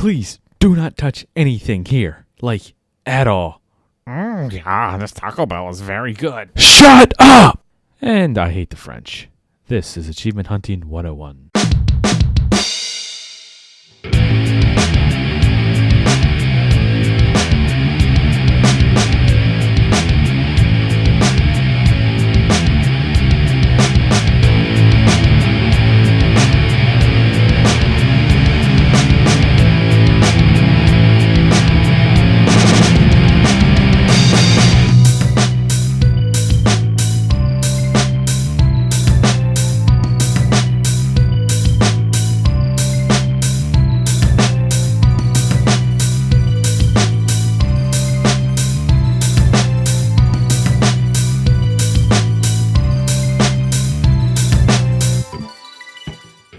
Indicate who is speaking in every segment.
Speaker 1: Please do not touch anything here. Like, at all.
Speaker 2: Yeah, this Taco Bell is very good.
Speaker 1: Shut up! And I hate the French. This is Achievement Hunting 101.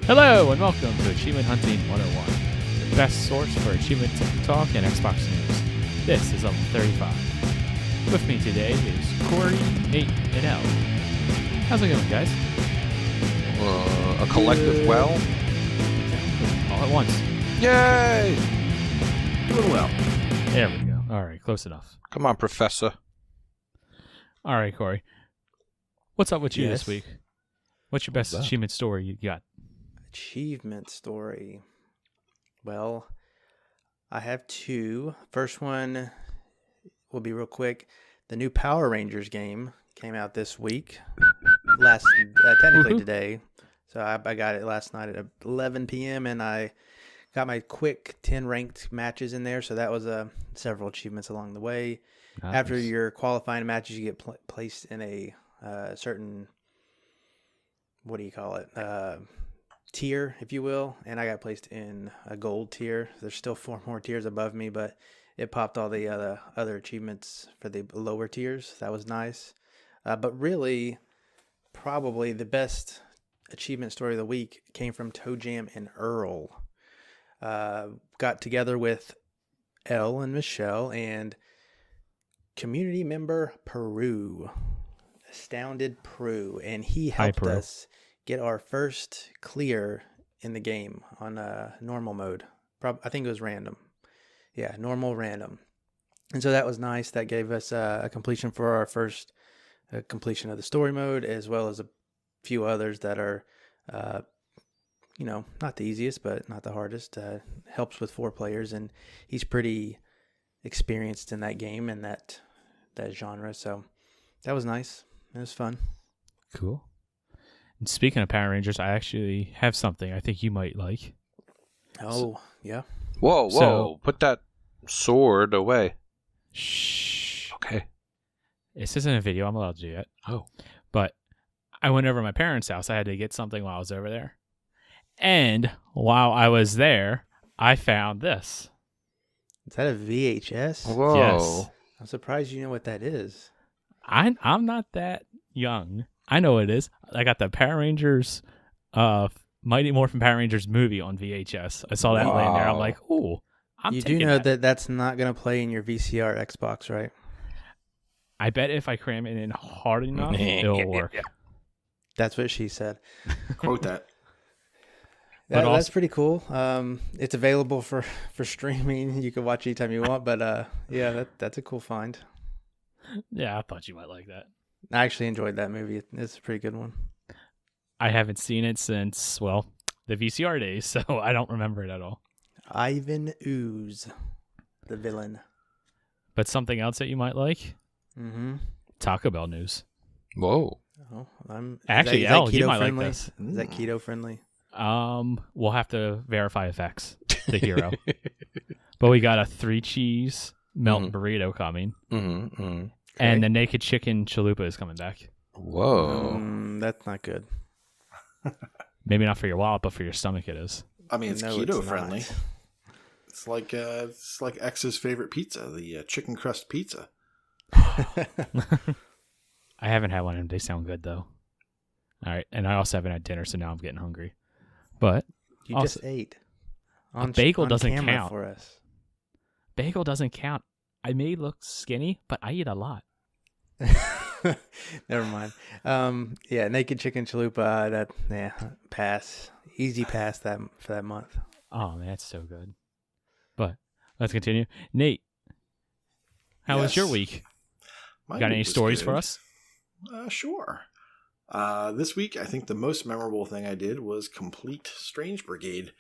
Speaker 1: Hello and welcome to Achievement Hunting 101, the best source for achievement talk and Xbox news. This is level 35. With me today is Corey, Nate, and Elle. How's it going, guys?
Speaker 3: A collective well.
Speaker 1: All at once.
Speaker 3: Yay!
Speaker 2: Doing well.
Speaker 1: There we go. All right, close enough.
Speaker 3: Come on, Professor.
Speaker 1: All right, Corey. What's up with you
Speaker 4: Yes.
Speaker 1: this week? What's your best achievement story you got?
Speaker 4: Achievement story. Well, I have two. First one will be real quick. The new Power Rangers game came out this week. Technically today. So I got it last night at 11 p.m. and I got my quick 10 ranked matches in there. So that was several achievements along the way.
Speaker 1: Nice.
Speaker 4: After your qualifying matches, you get placed in a certain, what do you call it? Tier, if you will, and I got placed in a gold tier. There's still 4 more tiers above me, but it popped all the other achievements for the lower tiers. That was nice. But really, probably the best achievement story of the week came from Toe Jam and Earl. Got together with Elle and Michelle and community member Peru, Astounded Peru, and he helped us get our first clear in the game on normal mode. I think it was random. Yeah, normal random. And so that was nice. That gave us a completion for our first completion of the story mode, as well as a few others that are, not the easiest, but not the hardest. Helps with 4 players, and he's pretty experienced in that game and that genre. So that was nice. It was fun.
Speaker 1: Cool. And speaking of Power Rangers, I actually have something I think you might like.
Speaker 4: Oh, yeah.
Speaker 3: Whoa.
Speaker 1: So-
Speaker 3: Put that sword away.
Speaker 1: Shh.
Speaker 3: Okay.
Speaker 1: This isn't a video. I'm allowed to do that.
Speaker 3: Oh.
Speaker 1: But I went over to my parents' house. I had to get something while I was over there. And while I was there, I found this.
Speaker 4: Is that a VHS?
Speaker 3: Whoa.
Speaker 1: Yes.
Speaker 4: I'm surprised you know what that is.
Speaker 1: I'm not that young. I know what it is. I got the Power Rangers, Mighty Morphin Power Rangers movie on VHS. I saw that laying there. I'm like, ooh,
Speaker 4: You do know that that's not going to play in your VCR Xbox, right?
Speaker 1: I bet if I cram it in hard enough, it'll work.
Speaker 4: That's what she said.
Speaker 2: Quote that.
Speaker 1: But
Speaker 4: That's pretty cool. It's available for streaming. You can watch anytime you want, but yeah, that's a cool find.
Speaker 1: Yeah, I thought you might like that.
Speaker 4: I actually enjoyed that movie. It's a pretty good one.
Speaker 1: I haven't seen it since, well, the VCR days, so I don't remember it at all.
Speaker 4: Ivan Ooze, the villain.
Speaker 1: But something else that you might like?
Speaker 4: Mm-hmm.
Speaker 1: Taco Bell news.
Speaker 3: Whoa.
Speaker 4: Oh,
Speaker 1: Actually,
Speaker 4: is that
Speaker 1: Elle, you
Speaker 4: keto
Speaker 1: might
Speaker 4: friendly?
Speaker 1: like this.
Speaker 4: Is that keto friendly?
Speaker 1: We'll have to verify effects, the hero. But we got a 3-cheese melt burrito coming.
Speaker 3: Mm-hmm.
Speaker 1: And the naked chicken chalupa is coming back.
Speaker 3: Whoa.
Speaker 4: That's not good.
Speaker 1: Maybe not for your wallet, but for your stomach it is.
Speaker 2: I mean, it's
Speaker 4: No,
Speaker 2: keto
Speaker 4: it's
Speaker 2: friendly.
Speaker 4: not.
Speaker 2: It's like X's favorite pizza, the chicken crust pizza.
Speaker 1: I haven't had one of them. They sound good, though. All right. And I also haven't had dinner, so now I'm getting hungry. But
Speaker 4: You
Speaker 1: also,
Speaker 4: just ate.
Speaker 1: a bagel doesn't
Speaker 4: camera
Speaker 1: count.
Speaker 4: for us.
Speaker 1: Bagel doesn't count. I may look skinny, but I eat a lot.
Speaker 4: Never mind. Yeah, naked chicken chalupa. Pass. Easy pass for that month.
Speaker 1: Oh man, that's so good. But let's continue. Nate, how was your
Speaker 2: Yes.
Speaker 1: week?
Speaker 2: My
Speaker 1: Got
Speaker 2: week
Speaker 1: any
Speaker 2: was
Speaker 1: stories
Speaker 2: good.
Speaker 1: for us?
Speaker 2: Sure. This week, I think the most memorable thing I did was complete Strange Brigade.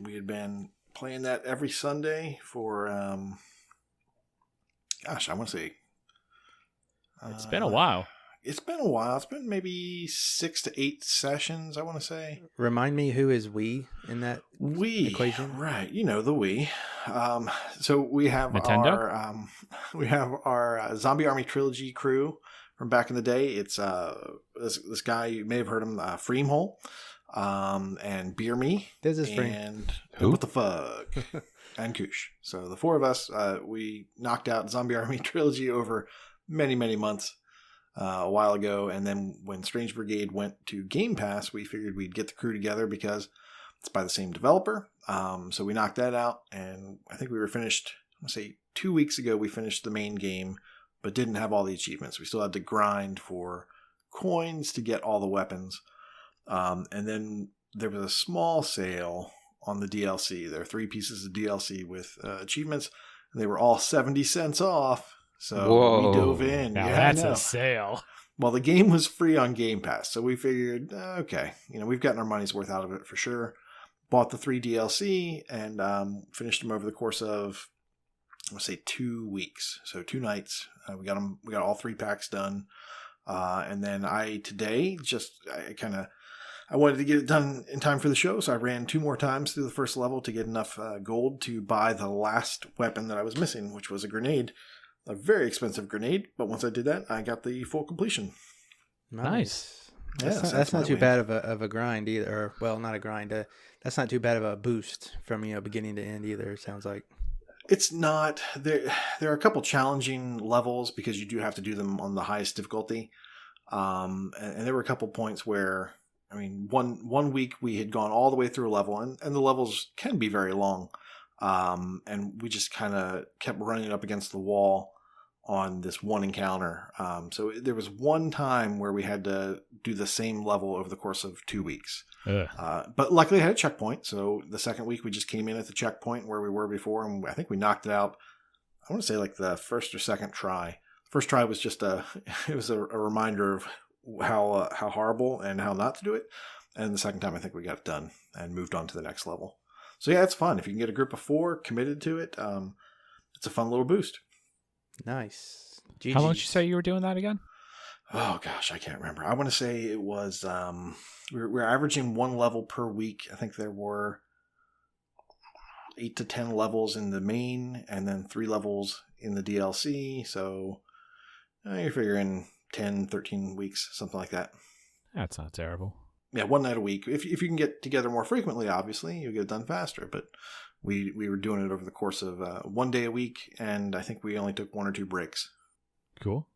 Speaker 2: We had been playing that every Sunday for, I want to say...
Speaker 1: It's been a while.
Speaker 2: It's been a while. It's been maybe 6 to 8 sessions, I want to say.
Speaker 4: Remind me who is we in that
Speaker 2: We
Speaker 4: equation?
Speaker 2: Right, you know the we. So we have
Speaker 1: Nintendo?
Speaker 2: our Zombie Army Trilogy crew from back in the day. It's this guy, you may have heard him, Freemhole, and Beer Me,
Speaker 4: This is Freem.
Speaker 2: and
Speaker 3: Who?
Speaker 2: What the fuck, and Koosh. So the four of us, we knocked out Zombie Army Trilogy over many months. A while ago, and then when Strange Brigade went to Game Pass, we figured we'd get the crew together because it's by the same developer. So we knocked that out, and I think we were finished, I'm going to say 2 weeks ago, we finished the main game, but didn't have all the achievements. We still had to grind for coins to get all the weapons. And then there was a small sale on the DLC. There are 3 pieces of DLC with achievements, and they were all 70 cents off. So we dove in.
Speaker 1: Now
Speaker 2: Yeah,
Speaker 1: that's
Speaker 2: I know.
Speaker 1: a sale.
Speaker 2: Well, the game was free on Game Pass, so we figured, okay, we've gotten our money's worth out of it for sure. Bought the 3 DLC and finished them over the course of, I'm gonna say 2 weeks, so 2 nights. We got all 3 packs done, and then I wanted to get it done in time for the show, so I ran 2 more times through the first level to get enough gold to buy the last weapon that I was missing, which was a grenade. A very expensive grenade, but once I did that, I got the full completion.
Speaker 1: Nice.
Speaker 4: That's not too bad of a grind either. Or, well, not a grind. That's not too bad of a boost from beginning to end either. It sounds like
Speaker 2: It's not. There are a couple challenging levels because you do have to do them on the highest difficulty. And there were a couple points where, one week we had gone all the way through a level, and the levels can be very long. And we just kind of kept running up against the wall on this one encounter. So there was one time where we had to do the same level over the course of 2 weeks. But luckily I had a checkpoint. So the second week we just came in at the checkpoint where we were before, and I think we knocked it out. I want to say like the first or second try. First try was just a reminder of how horrible and how not to do it. And the second time I think we got it done and moved on to the next level. So yeah, it's fun. If you can get a group of 4 committed to it, it's a fun little boost.
Speaker 4: nice.
Speaker 1: How long did you say you were doing that again?
Speaker 2: Oh gosh, I can't remember. I want to say it was we're averaging 1 level per week. I think there were 8 to 10 levels in the main, and then 3 levels in the DLC. So you're figuring 10, 13 weeks, something like that.
Speaker 1: That's not terrible.
Speaker 2: Yeah, 1 night a week. If you can get together more frequently, obviously, you'll get it done faster. But we were doing it over the course of 1 day a week, and I think we only took 1 or 2 breaks.
Speaker 1: Cool.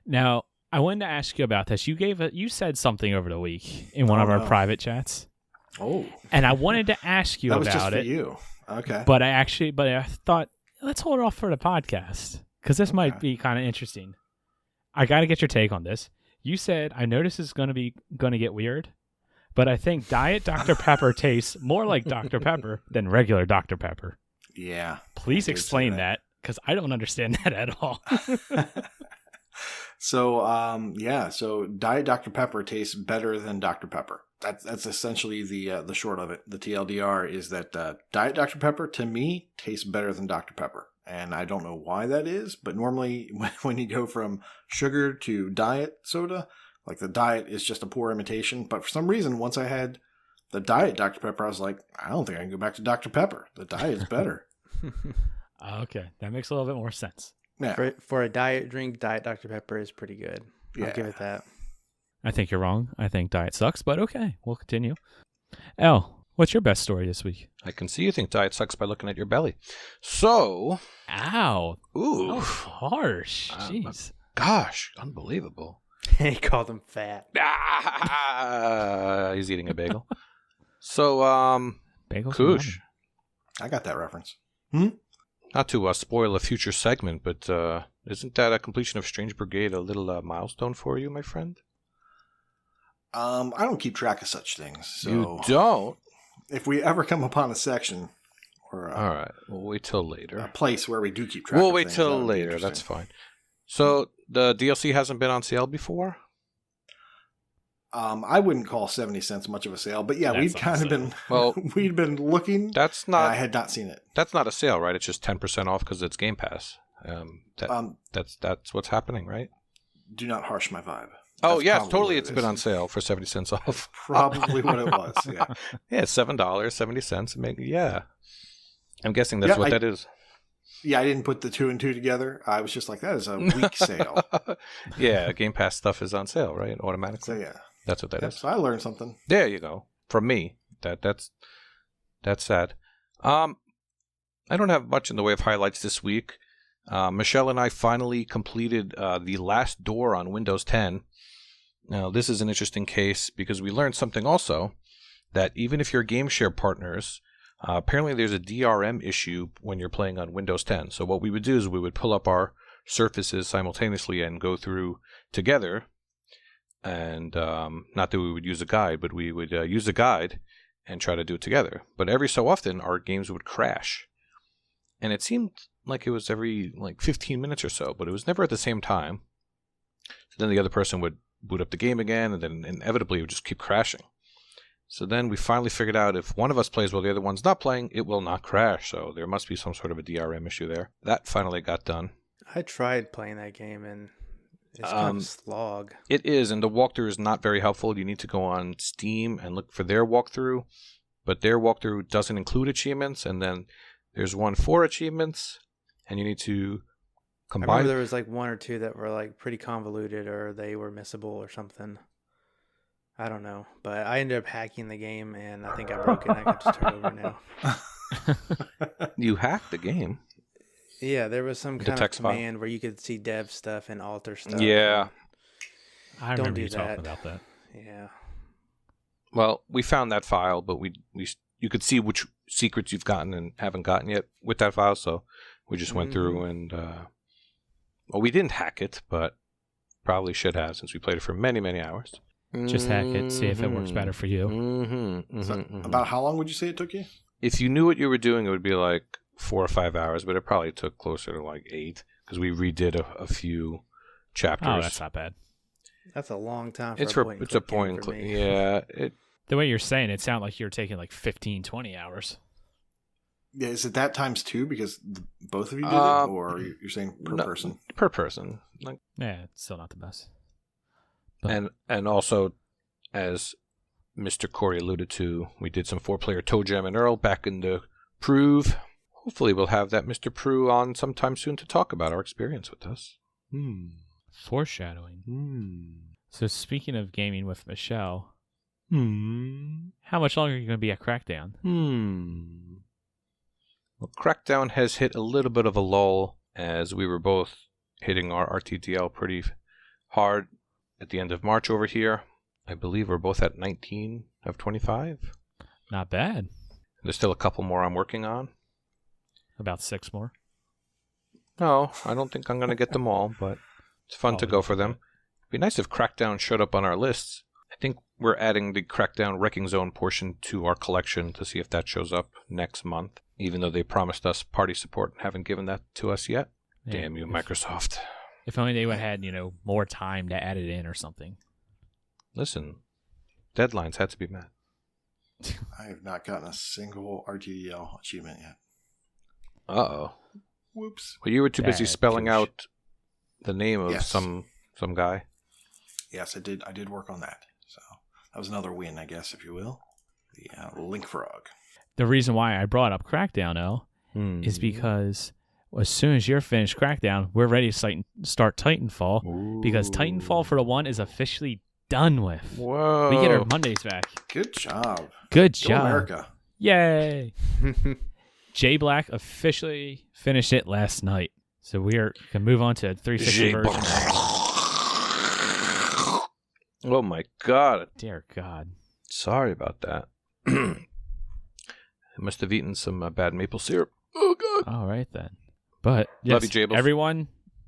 Speaker 1: Now, I wanted to ask you about this. You said something over the week in one of our private chats.
Speaker 2: Oh.
Speaker 1: And I wanted to ask you
Speaker 2: That was
Speaker 1: about
Speaker 2: just for
Speaker 1: it.
Speaker 2: you. Okay.
Speaker 1: But I thought, let's hold it off for the podcast because this might be kind of interesting. I got to get your take on this. You said, I know this is going to get weird, but I think Diet Dr. Pepper tastes more like Dr. Pepper than regular Dr. Pepper.
Speaker 2: Yeah.
Speaker 1: Please explain that because I don't understand that at all.
Speaker 2: So Diet Dr. Pepper tastes better than Dr. Pepper. That's essentially the short of it. The TLDR is that Diet Dr. Pepper, to me, tastes better than Dr. Pepper. And I don't know why that is, but normally when you go from sugar to diet soda, like the diet is just a poor imitation. But for some reason, once I had the Diet Dr. Pepper, I was like, I don't think I can go back to Dr. Pepper. The diet is better.
Speaker 1: Okay, that makes a little bit more sense.
Speaker 2: Yeah.
Speaker 4: For a diet drink, Diet Dr. Pepper is pretty good.
Speaker 2: Yeah.
Speaker 4: I'll give it that.
Speaker 1: I think you're wrong. I think diet sucks, but okay, we'll continue. Elle, what's your best story this week?
Speaker 3: I can see you think diet sucks by looking at your belly. So,
Speaker 1: Ow.
Speaker 3: ooh,
Speaker 1: Oh, harsh. Jeez.
Speaker 3: gosh, unbelievable.
Speaker 4: He called him fat.
Speaker 3: He's eating a bagel. So,
Speaker 1: Bagels.
Speaker 3: Koosh,
Speaker 2: I got that reference.
Speaker 3: not to spoil a future segment, but isn't that a completion of Strange Brigade a little milestone for you, my friend?
Speaker 2: I don't keep track of such things. So
Speaker 3: You don't?
Speaker 2: if we ever come upon a section or
Speaker 3: All right. We'll wait till later.
Speaker 2: a place where we do keep track.
Speaker 3: We'll
Speaker 2: of
Speaker 3: wait
Speaker 2: things.
Speaker 3: till
Speaker 2: That would be
Speaker 3: later. That's
Speaker 2: interesting.
Speaker 3: fine. So the DLC hasn't been on sale before?
Speaker 2: I wouldn't call 70 cents much of a sale, but yeah,
Speaker 1: That's
Speaker 2: we'd kind of
Speaker 1: on
Speaker 2: been
Speaker 3: Well,
Speaker 2: we'd been looking.
Speaker 3: That's
Speaker 2: and I
Speaker 3: not
Speaker 2: had not seen it.
Speaker 3: that's not a sale, right? It's just 10% off because it's Game Pass. That's what's happening, right?
Speaker 2: Do not harsh my vibe.
Speaker 3: Oh
Speaker 2: That's
Speaker 3: yes,
Speaker 2: probably
Speaker 3: totally.
Speaker 2: what
Speaker 3: It's
Speaker 2: it
Speaker 3: been
Speaker 2: is.
Speaker 3: on sale for 70 cents off.
Speaker 2: Probably what it was. Yeah.
Speaker 3: Yeah, $7.70. Yeah, I'm guessing that's
Speaker 2: Yeah,
Speaker 3: what that is.
Speaker 2: Yeah, I didn't put the 2 and 2 together. I was just like, that is a weak sale.
Speaker 3: Yeah, Game Pass stuff is on sale, right? Automatically.
Speaker 2: So yeah.
Speaker 3: That's what that
Speaker 2: Yep,
Speaker 3: is.
Speaker 2: so I learned something.
Speaker 3: There you go. From me. That's sad. I don't have much in the way of highlights this week. Michelle and I finally completed the last door on Windows 10. Now, this is an interesting case because we learned something also, that even if you're game share partners, apparently there's a DRM issue when you're playing on Windows 10. So what we would do is we would pull up our surfaces simultaneously and go through together. And not that we would use a guide, but we would use a guide and try to do it together. But every so often, our games would crash. And it seemed like it was every 15 minutes or so, but it was never at the same time. So then the other person would boot up the game again, and then inevitably it would just keep crashing. So then we finally figured out if one of us plays while the other one's not playing, it will not crash. So there must be some sort of a DRM issue there. That finally got done.
Speaker 4: I tried playing that game and it's kind of a slog.
Speaker 3: It is, and the walkthrough is not very helpful. You need to go on Steam and look for their walkthrough, but their walkthrough doesn't include achievements, and then there's one for achievements, and you need to
Speaker 4: I
Speaker 3: combine.
Speaker 4: remember there was like one or two that were like pretty convoluted or they were missable or something. I don't know, but I ended up hacking the game and I think I broke it and I can just turn it over now.
Speaker 3: You hacked the game.
Speaker 4: Yeah, there was some
Speaker 3: The
Speaker 4: kind of
Speaker 3: text file.
Speaker 4: command where you could see dev stuff and alter stuff.
Speaker 3: Yeah.
Speaker 1: I
Speaker 4: Don't
Speaker 1: remember
Speaker 4: do
Speaker 1: you talking
Speaker 4: that.
Speaker 1: about that.
Speaker 4: Yeah.
Speaker 3: Well, we found that file, but you could see which secrets you've gotten and haven't gotten yet with that file, so we just went through and well, we didn't hack it, but probably should have since we played it for many, many hours.
Speaker 1: Just hack it, see if it works better for you.
Speaker 2: So about how long would you say it took you?
Speaker 3: If you knew what you were doing, it would be like 4 or 5 hours, but it probably took closer to like 8 because we redid a few chapters.
Speaker 1: Oh, that's not bad.
Speaker 4: That's a long time for
Speaker 3: It's
Speaker 4: a
Speaker 3: for
Speaker 4: point and
Speaker 3: it's a
Speaker 4: click game
Speaker 3: point and
Speaker 4: for
Speaker 3: click.
Speaker 4: me.
Speaker 3: Yeah,
Speaker 1: The way you're saying it sounded like you were taking like 15, 20 hours.
Speaker 2: Yeah, is it that times 2 because both of you did it, or you're saying per
Speaker 3: no,
Speaker 2: person?
Speaker 3: per person. Like,
Speaker 1: Yeah, it's still not the best.
Speaker 3: and also, as Mr. Corey alluded to, we did some 4-player Toe Jam and Earl back in the Prove. Hopefully, we'll have that Mr. Prue on sometime soon to talk about our experience with us.
Speaker 1: Foreshadowing. So speaking of gaming with Michelle, how much longer are you going to be at Crackdown?
Speaker 3: Well, Crackdown has hit a little bit of a lull as we were both hitting our RTDL pretty hard at the end of March over here. I believe we're both at 19 of 25.
Speaker 1: Not bad.
Speaker 3: There's still a couple more I'm working on.
Speaker 1: About 6 more.
Speaker 3: No, I don't think I'm going to get them all, but it's fun to go for them. It'd be nice if Crackdown showed up on our lists. I think we're adding the Crackdown Wrecking Zone portion to our collection to see if that shows up next month, even though they promised us party support and haven't given that to us yet.
Speaker 1: Yeah,
Speaker 3: Damn you, Microsoft.
Speaker 1: If only they would have had, more time to add it in or something.
Speaker 3: Listen, deadlines had to be met.
Speaker 2: I have not gotten a single RTDL achievement yet.
Speaker 3: Uh-oh.
Speaker 2: Whoops.
Speaker 3: Well, you were too busy
Speaker 1: Bad
Speaker 3: spelling
Speaker 1: douche.
Speaker 3: out the name of
Speaker 2: Yes.
Speaker 3: some guy.
Speaker 2: Yes, I did work on that. So that was another win, I guess, if you will. The Link Frog.
Speaker 1: The reason why I brought up Crackdown, is because as soon as you're finished Crackdown, we're ready to start Titanfall, because Titanfall for the 1 is officially done with.
Speaker 3: Whoa.
Speaker 1: We get our Mondays back.
Speaker 2: Good job.
Speaker 1: Good
Speaker 2: Go
Speaker 1: job.
Speaker 2: America.
Speaker 1: Yay. J Black officially finished it last night. So we can move on to 360 version.
Speaker 3: Oh my god.
Speaker 1: Dear God.
Speaker 3: Sorry about that. I must have eaten some bad maple syrup. Oh god.
Speaker 1: All right then. But
Speaker 3: Love
Speaker 1: yes,
Speaker 3: you, Jables.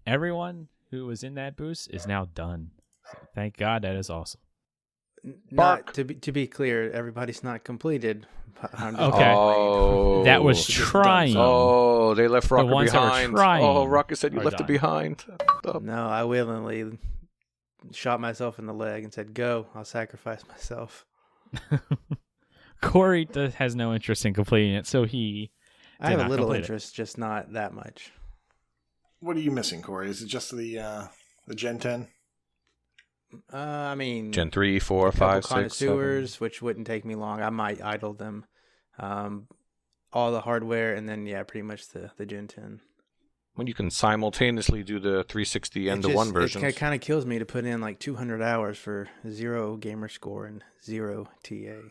Speaker 1: everyone who was in that boost is now done. So thank God, that is awesome.
Speaker 3: Bark.
Speaker 4: Not to be clear, everybody's not completed. I'm just
Speaker 1: Okay.
Speaker 3: Oh,
Speaker 1: That was
Speaker 4: Just
Speaker 1: trying.
Speaker 4: done
Speaker 3: Oh, they left Rocker
Speaker 1: ones that were
Speaker 3: behind.
Speaker 1: trying
Speaker 3: Oh, Rocker said you
Speaker 1: are
Speaker 3: left it
Speaker 1: done.
Speaker 3: behind.
Speaker 4: No, I willingly shot myself in the leg and said, "Go! I'll sacrifice myself."
Speaker 1: Corey has no interest in completing it, so he
Speaker 4: I have a
Speaker 1: not
Speaker 4: little
Speaker 1: complete it.
Speaker 4: interest, just not that much.
Speaker 2: What are you missing, Corey? Is it just the Gen 10?
Speaker 4: I mean,
Speaker 3: Gen 3, 4,
Speaker 4: a couple
Speaker 3: 5, 6, 7.
Speaker 4: connoisseurs, which wouldn't take me long. I might idle them. All the hardware, and then pretty much the Gen 10.
Speaker 3: When you can simultaneously do the 360 and the one versions.
Speaker 4: It kind of kills me to put in like 200 hours for 0 gamer score and 0 TA.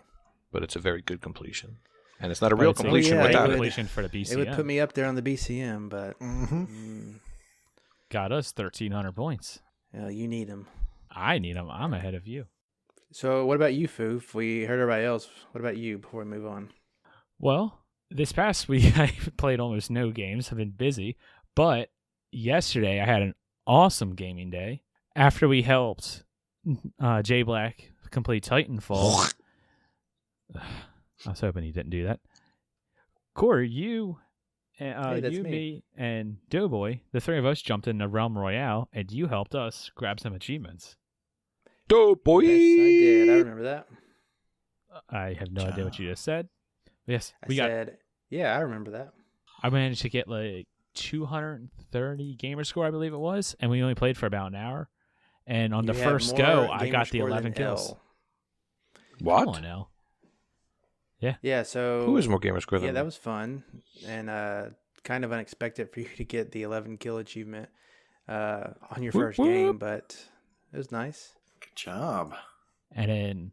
Speaker 3: But it's a very good completion. And it's not a
Speaker 1: But
Speaker 3: real
Speaker 1: it's a
Speaker 3: completion
Speaker 4: great
Speaker 3: without it.
Speaker 1: completion for the BCM.
Speaker 4: It would put me up there on the BCM, but
Speaker 1: Got us 1,300 points.
Speaker 4: you need them.
Speaker 1: I need them. I'm ahead of you.
Speaker 4: So what about you, Foof? We heard everybody else. What about you before we move on?
Speaker 1: Well, this past week I played almost no games. I've been busy. But yesterday I had an awesome gaming day. After we helped Jay Black complete Titanfall. I was hoping he didn't do that. Corey, you,
Speaker 4: that's
Speaker 1: you,
Speaker 4: me.
Speaker 1: me, and Doughboy, the three of us jumped in the Realm Royale, and you helped us grab some achievements.
Speaker 3: Oh, boy.
Speaker 4: Yes, I did. I remember that.
Speaker 1: I have no idea what you just said. Yes,
Speaker 4: I remember that.
Speaker 1: I managed to get like 230 gamer score, I believe it was, and we only played for about an hour. And on the
Speaker 4: You had
Speaker 1: first
Speaker 4: more
Speaker 1: go, I
Speaker 4: gamer
Speaker 1: got the
Speaker 4: score
Speaker 1: 11
Speaker 4: than
Speaker 1: kills.
Speaker 4: L.
Speaker 3: What?
Speaker 1: Come on now.
Speaker 4: Yeah, so
Speaker 3: Who is more gamer score than
Speaker 4: yeah,
Speaker 3: me?
Speaker 4: that was fun and kind of unexpected for you to get the 11 kill achievement on your first game, but it was nice.
Speaker 2: Good job.
Speaker 1: And then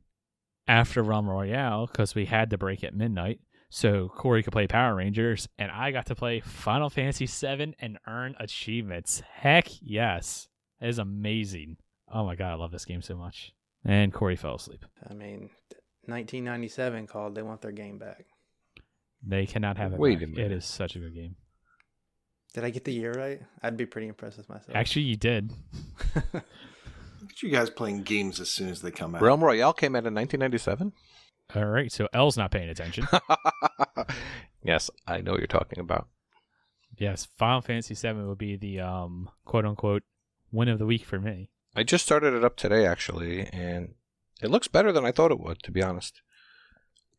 Speaker 1: after Realm Royale, because we had to break at midnight, so Corey could play Power Rangers, and I got to play Final Fantasy VII and earn achievements. Heck yes. It is amazing. Oh my god, I love this game so much. And Corey fell asleep.
Speaker 4: I mean, 1997 called. They want their game back.
Speaker 1: They cannot have it
Speaker 3: Wait
Speaker 1: back.
Speaker 3: a minute.
Speaker 1: It is such a good game.
Speaker 4: Did I get the year right? I'd be pretty impressed with myself.
Speaker 1: Actually, you did.
Speaker 2: Look at you guys playing games as soon as they come out.
Speaker 3: Realm Royale came out in 1997?
Speaker 1: All right, so L's not paying attention.
Speaker 3: Yes, I know what you're talking about.
Speaker 1: Yes, Final Fantasy VII would be the quote-unquote win of the week for me.
Speaker 3: I just started it up today, actually, and it looks better than I thought it would, to be honest.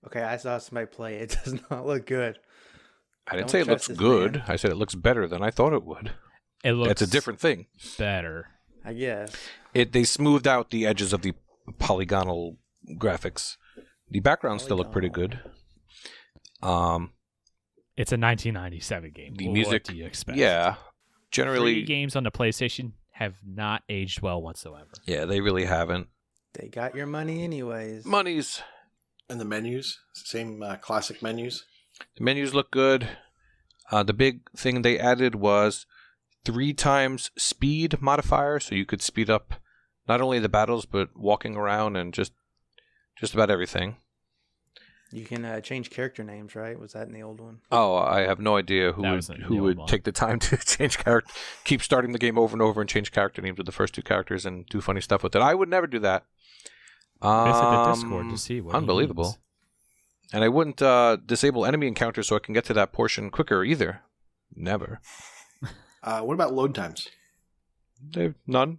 Speaker 4: Okay, I saw somebody play. It does not look good.
Speaker 3: I didn't
Speaker 4: Don't
Speaker 3: say it looks
Speaker 4: trust this
Speaker 3: good.
Speaker 4: man.
Speaker 3: I said it looks better than I thought it would.
Speaker 1: It looks
Speaker 3: It's a different thing.
Speaker 1: better.
Speaker 4: I guess.
Speaker 3: They smoothed out the edges of the polygonal graphics. The backgrounds still look pretty good.
Speaker 1: It's a 1997 game.
Speaker 3: The
Speaker 1: What
Speaker 3: music,
Speaker 1: do you expect?
Speaker 3: yeah. Generally,
Speaker 1: 3 games on the PlayStation have not aged well whatsoever.
Speaker 3: yeah, they really haven't.
Speaker 4: They got your money anyways.
Speaker 3: Monies.
Speaker 2: And the menus, same classic menus.
Speaker 3: The menus look good. The big thing they added was 3 times speed modifier, so you could speed up not only the battles, but walking around and just about everything.
Speaker 4: You can change character names, right? Was that in the old one?
Speaker 3: Oh, I have no idea who
Speaker 1: That was
Speaker 3: would,
Speaker 1: in the
Speaker 3: who
Speaker 1: old
Speaker 3: would
Speaker 1: one.
Speaker 3: take the time to change character, keep starting the game over and over and change character names with the first 2 characters and do funny stuff with it. I would never do that.
Speaker 1: Visit the Discord to see what he
Speaker 3: Unbelievable.
Speaker 1: means.
Speaker 3: And I wouldn't disable enemy encounters so I can get to that portion quicker either. Never.
Speaker 2: What about load times?
Speaker 3: None.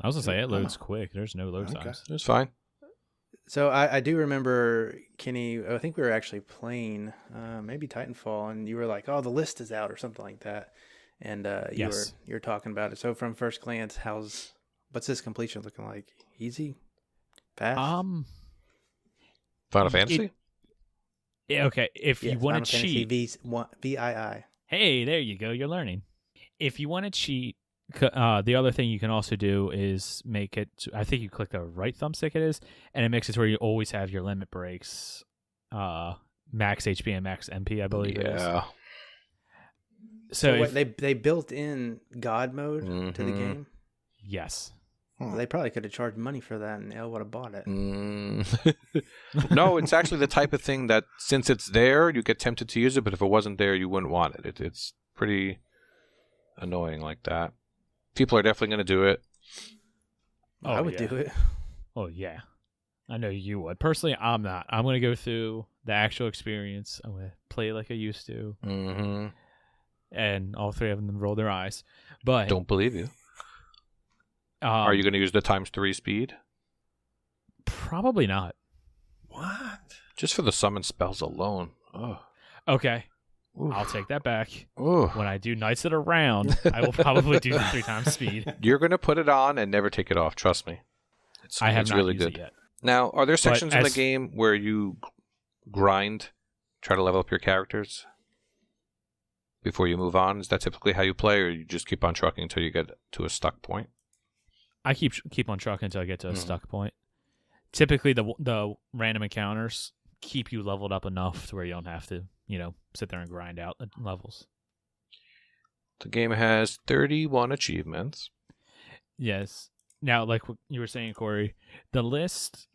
Speaker 1: I was going to say, it loads quick. There's no load
Speaker 2: Okay.
Speaker 1: times.
Speaker 3: It's fine.
Speaker 4: So I do remember, Kenny, I think we were actually playing maybe Titanfall, and you were like, oh, the list is out or something like that. And you
Speaker 1: Yes.
Speaker 4: were talking about it. So from first glance, what's this completion looking like? Easy? Fast?
Speaker 3: Final Fantasy?
Speaker 1: Yeah, okay. If you want to cheat,
Speaker 4: VII.
Speaker 1: hey, there you go. You're learning. If you want to cheat, the other thing you can also do is make it. I think you click the right thumbstick. It is, and it makes it to where you always have your limit breaks, max HP and max MP. I believe it is.
Speaker 3: Yeah.
Speaker 1: So
Speaker 4: what, they built in God mode to the
Speaker 3: Mhm.
Speaker 4: game.
Speaker 1: yes,
Speaker 4: Well, they probably could have charged money for that, and L would have bought it.
Speaker 3: No, it's actually the type of thing that since it's there, you get tempted to use it, but if it wasn't there, you wouldn't want it. It's pretty annoying like that. People are definitely going to do it.
Speaker 4: I would
Speaker 1: yeah.
Speaker 4: do it.
Speaker 1: Oh yeah. I know you would. Personally, I'm not. I'm going to go through the actual experience. I'm going to play like I used to.
Speaker 3: Mm-hmm.
Speaker 1: And all three of them roll their eyes. But
Speaker 3: Don't believe you. Are you going to use the ×3 speed?
Speaker 1: Probably not.
Speaker 2: What?
Speaker 3: Just for the summon spells alone. Oh.
Speaker 1: Okay.
Speaker 3: Oof.
Speaker 1: I'll take that back.
Speaker 3: Ooh.
Speaker 1: When I do Knights that are round, I will probably do the 3 times speed.
Speaker 3: You're going to put it on and never take it off. Trust me.
Speaker 1: I have
Speaker 3: it's
Speaker 1: not
Speaker 3: really
Speaker 1: used
Speaker 3: good.
Speaker 1: it yet.
Speaker 3: Now, are there sections in the
Speaker 1: as-
Speaker 3: game where you grind, try to level up your characters before you move on? Is that typically how you play, or you just keep on trucking until you get to a stuck point?
Speaker 1: I keep on trucking until I get to a stuck point. Typically, the random encounters keep you leveled up enough to where you don't have to, sit there and grind out the levels.
Speaker 3: The game has 31 achievements.
Speaker 1: Yes. Now, like what you were saying, Corey, the list,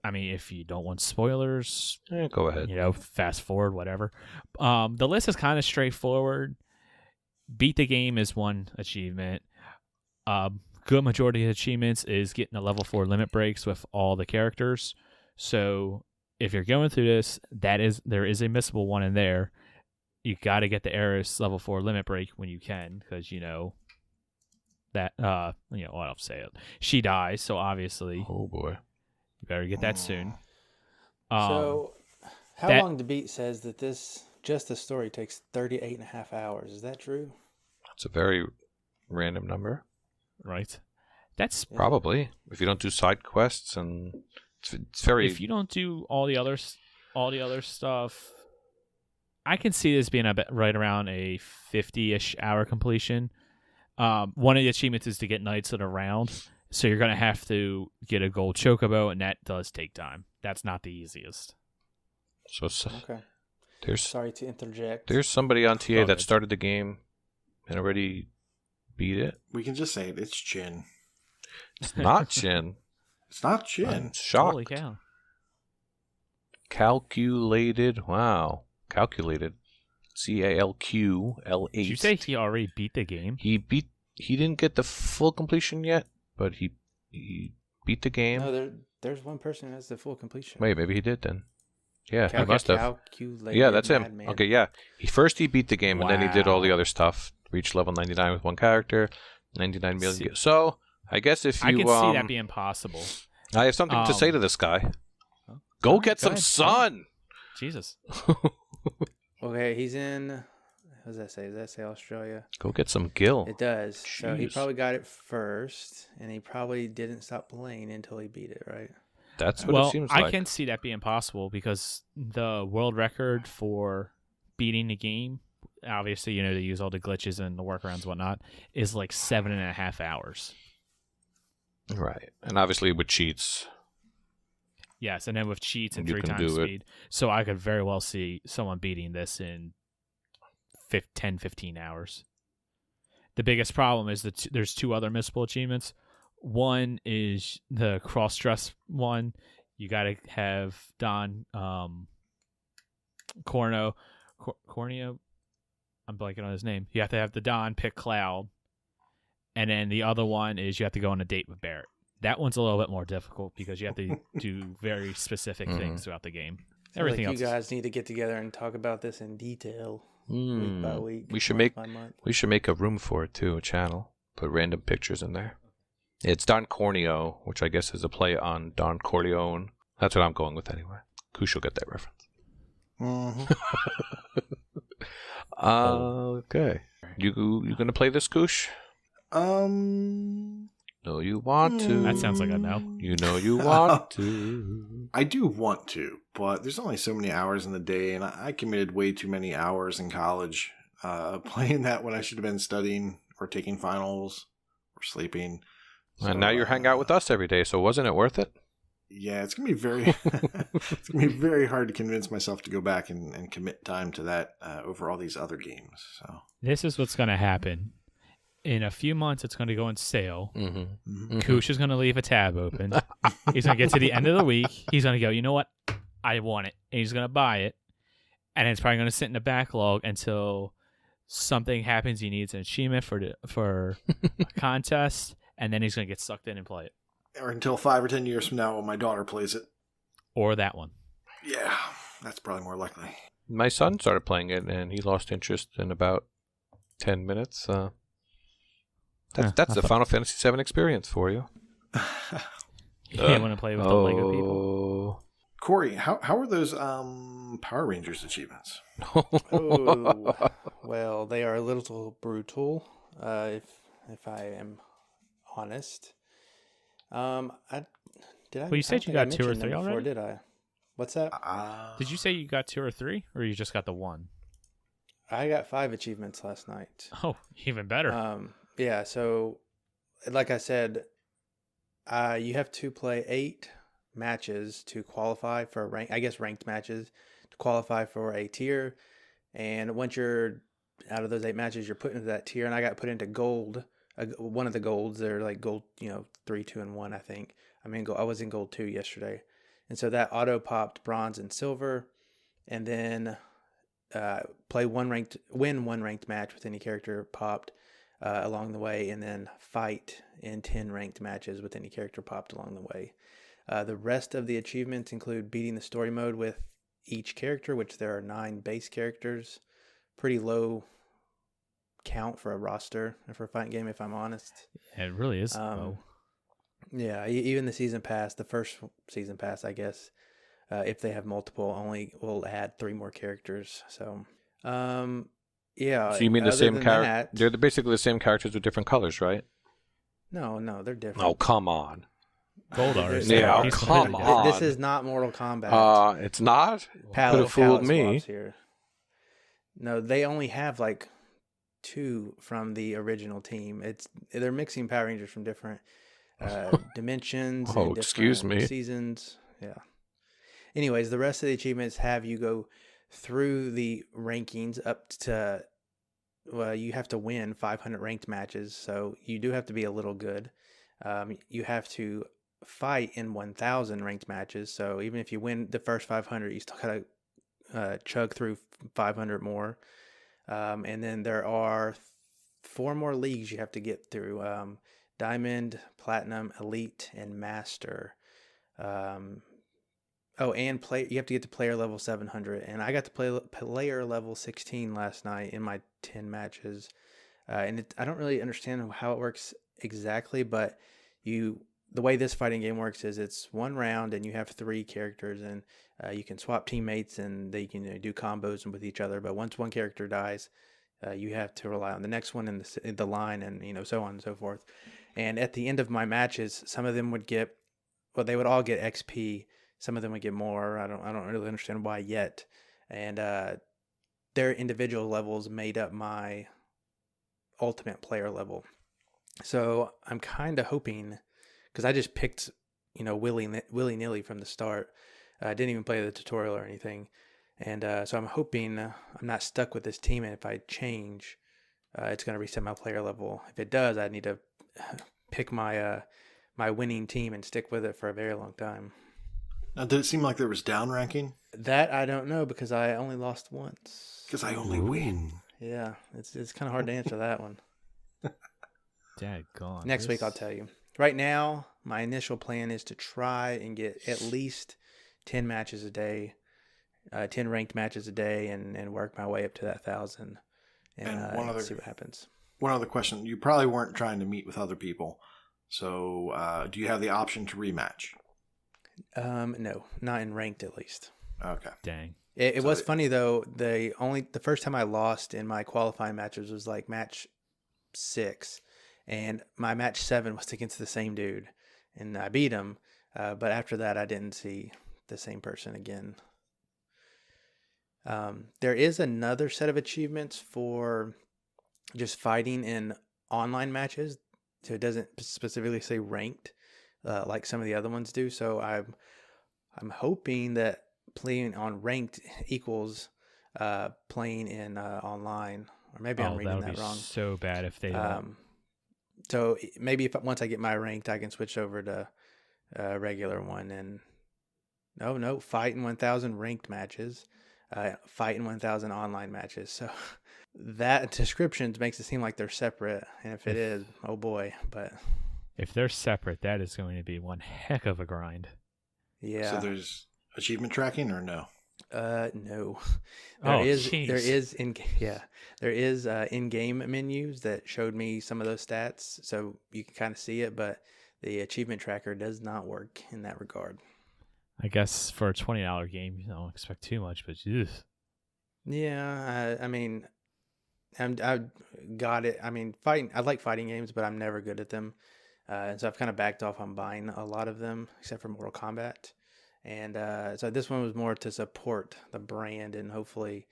Speaker 1: I mean, if you don't want spoilers,
Speaker 3: Go ahead.
Speaker 1: Fast forward, whatever. The list is kind of straightforward. Beat the game is one achievement. Good majority of achievements is getting a level 4 limit breaks with all the characters. So if you're going through this, there is a missable one in there. You got to get the Eris level 4 limit break when you can, because that I'll say it. She dies, so obviously,
Speaker 3: Oh boy,
Speaker 1: you better get that soon.
Speaker 4: So, how long to beat says that just the story takes 38.5 hours. Is that true?
Speaker 3: that's a very random number.
Speaker 1: Right. That's
Speaker 3: Probably if you don't do side quests, and it's very.
Speaker 1: if you don't do all the other stuff. I can see this being right around a 50-ish hour completion. One of the achievements is to get Knights that are round, so you're going to have to get a gold chocobo, and that does take time. That's not the easiest.
Speaker 3: So
Speaker 4: Okay.
Speaker 3: there's
Speaker 4: Sorry to interject.
Speaker 3: there's somebody on TA
Speaker 1: Go
Speaker 3: that
Speaker 1: ahead.
Speaker 3: started the game and already beat it.
Speaker 2: We can just say it. It's Chin.
Speaker 3: It's not Chin.
Speaker 2: It's not Chin.
Speaker 3: I'm shocked.
Speaker 1: Holy cow.
Speaker 3: Calculated. Wow. Calculated. CALQLH.
Speaker 1: Did you say he already beat the game?
Speaker 3: He didn't get the full completion yet, but he beat the game.
Speaker 4: No, there's one person who has the full completion.
Speaker 3: Wait, maybe he did then. Yeah, he must have.
Speaker 4: Calculated
Speaker 3: Yeah, that's him.
Speaker 4: madman.
Speaker 3: Okay, yeah. He beat the game, and then he did all the
Speaker 1: Wow.
Speaker 3: other stuff. Reached level 99 with one character, 99 million. So, I guess if you...
Speaker 1: I can see that being possible.
Speaker 3: I have something to say to this guy. Go
Speaker 1: Alright,
Speaker 3: get
Speaker 1: go
Speaker 3: some
Speaker 1: ahead.
Speaker 3: sun!
Speaker 1: Jesus.
Speaker 4: Okay, he's in. What does that say? Does that say Australia?
Speaker 3: Go get some gill.
Speaker 4: It does. So he
Speaker 3: Jeez.
Speaker 4: probably got it first, and he probably didn't stop playing until he beat it, right?
Speaker 3: That's what it seems like.
Speaker 1: I can see that being possible because the world record for beating the game, obviously, they use all the glitches and the workarounds and whatnot, is like 7.5 hours.
Speaker 3: Right. And obviously with cheats.
Speaker 1: Yes, and then with cheats and
Speaker 3: You
Speaker 1: 3
Speaker 3: can
Speaker 1: times
Speaker 3: do it.
Speaker 1: speed. So I could very well see someone beating this in 10, 15 hours. The biggest problem is that there's 2 other missable achievements. One is the cross-dress one. You got to have Don Corneo. I'm blanking on his name. You have to have the Don pick Cloud. And then the other one is you have to go on a date with Barrett. That one's a little bit more difficult because you have to do very specific things throughout the game. Everything
Speaker 4: like
Speaker 1: else.
Speaker 4: you guys need to get together and talk about this in detail, week by week.
Speaker 3: We should
Speaker 4: month by month.
Speaker 3: We should make a room for it too, a channel. Put random pictures in there. It's Don Corneo, which I guess is a play on Don Corleone. That's what I'm going with anyway. Kush will get that reference.
Speaker 2: Mm-hmm.
Speaker 3: Okay. You gonna play this, Kush? No, you want to.
Speaker 1: That sounds like a no.
Speaker 3: You know you want to.
Speaker 2: I do want to, but there's only so many hours in the day, and I committed way too many hours in college playing that when I should have been studying or taking finals or sleeping.
Speaker 3: And now you're hanging out with us every day, so wasn't it worth it?
Speaker 2: Yeah, it's gonna be very, it's gonna be very hard to convince myself to go back and commit time to that over all these other games. So
Speaker 1: This is what's going to happen. In a few months, it's going to go on sale.
Speaker 3: Mm-hmm.
Speaker 1: Kush is going to leave a tab open. He's going to get to the end of the week. He's going to go, you know what? I want it. And he's going to buy it. And it's probably going to sit in the backlog until something happens. He needs an achievement for a contest. And then he's going to get sucked in and play it.
Speaker 2: or until 5 or 10 years from now when my daughter plays it.
Speaker 1: Or that one.
Speaker 2: Yeah, that's probably more likely.
Speaker 3: My son started playing it, and he lost interest in about 10 minutes. That's the Final Fantasy VII experience for you.
Speaker 1: You want to play with the Lego people?
Speaker 2: Corey, how are those Power Rangers achievements?
Speaker 4: Oh, well, they are a little brutal, if I am honest.
Speaker 1: Well, you said you got 2 or 3 already?
Speaker 4: Did I? What's that?
Speaker 1: Did you say you got 2 or 3, or you just got the 1?
Speaker 4: I got 5 achievements last night.
Speaker 1: Oh, even better.
Speaker 4: Yeah, so like I said, you have to play 8 matches to qualify for ranked matches to qualify for a tier. And once you're out of those 8 matches, you're put into that tier. And I got put into gold. One of the golds, they're like gold, 3, 2, and 1, I think. I was in gold 2 yesterday. And so that auto popped bronze and silver. And then win one ranked match with any character popped along the way. And then fight in 10 ranked matches with any character popped along the way. The rest of the achievements include beating the story mode with each character, which there are 9 base characters. Pretty low count for a roster for a fighting game, if I'm honest.
Speaker 1: Yeah, it really is low.
Speaker 4: Yeah, even the season pass, the first season pass, I guess, if they have multiple, only will add 3 more characters. So, yeah.
Speaker 3: So you mean the same character? They're basically the same characters with different colors, right?
Speaker 4: No, they're different.
Speaker 3: Oh, come on.
Speaker 1: Goldar.
Speaker 3: Yeah, come on.
Speaker 4: This is not Mortal Kombat.
Speaker 3: It's not?
Speaker 4: Could
Speaker 3: have fooled me.
Speaker 4: Here. No, they only have like 2 from the original team. They're mixing Power Rangers from different dimensions and different seasons. Yeah. Anyways, the rest of the achievements have you go through the rankings up to, you have to win 500 ranked matches. So you do have to be a little good. You have to fight in 1,000 ranked matches. So even if you win the first 500, you still gotta chug through 500 more. And then there are 4 more leagues you have to get through: Diamond, Platinum, Elite, and Master. And you have to get to player level 700. And I got to player level 16 last night in my 10 matches. I don't really understand how it works exactly, but the way this fighting game works is it's 1 round and you have 3 characters, and you can swap teammates and they can do combos with each other. But once one character dies, you have to rely on the next one in the line, and so on and so forth. And at the end of my matches, some of them they would all get XP. Some of them would get more. I don't really understand why yet. And their individual levels made up my ultimate player level. So I'm kind of hoping, because I just picked, willy-nilly from the start. I didn't even play the tutorial or anything. And so I'm hoping I'm not stuck with this team, and if I change, it's going to reset my player level. If it does, I need to pick my winning team and stick with it for a very long time.
Speaker 2: Now, did it seem like there was down ranking?
Speaker 4: That I don't know, because I only lost once.
Speaker 2: Because I only win.
Speaker 4: Yeah, it's kind of hard to answer that one.
Speaker 1: Daggone.
Speaker 4: Next week I'll tell you. Right now, my initial plan is to try and get at least 10 matches a day, 10 ranked matches a day, and work my way up to that 1,000 and see what happens.
Speaker 2: One other question. You probably weren't trying to meet with other people. So do you have the option to rematch?
Speaker 4: No, not in ranked at least.
Speaker 2: Okay.
Speaker 1: Dang.
Speaker 4: It was funny though. The first time I lost in my qualifying matches was like match 6, and my match 7 was against the same dude, and I beat him. But after that, I didn't see the same person again. There is another set of achievements for just fighting in online matches, so it doesn't specifically say ranked like some of the other ones do. So I'm hoping that playing on ranked equals playing in online, or maybe I'm reading that wrong.
Speaker 1: So bad if they don't.
Speaker 4: So maybe once I get my ranked, I can switch over to a regular one. And no, fight in 1,000 ranked matches, fight in 1,000 online matches. So that description makes it seem like they're separate, and if it is, oh boy. But
Speaker 1: If they're separate, that is going to be one heck of a grind.
Speaker 4: Yeah.
Speaker 2: So there's achievement tracking or no?
Speaker 4: No.
Speaker 1: Oh,
Speaker 4: There
Speaker 1: jeez.
Speaker 4: is in-game menus that showed me some of those stats, so you can kind of see it, but the achievement tracker does not work in that regard.
Speaker 1: I guess for a $20 game, you don't expect too much, but jeez.
Speaker 4: Yeah, I mean, I got it. I mean, fighting. I like fighting games, but I'm never good at them, and so I've kind of backed off on buying a lot of them, except for Mortal Kombat. And so this one was more to support the brand and hopefully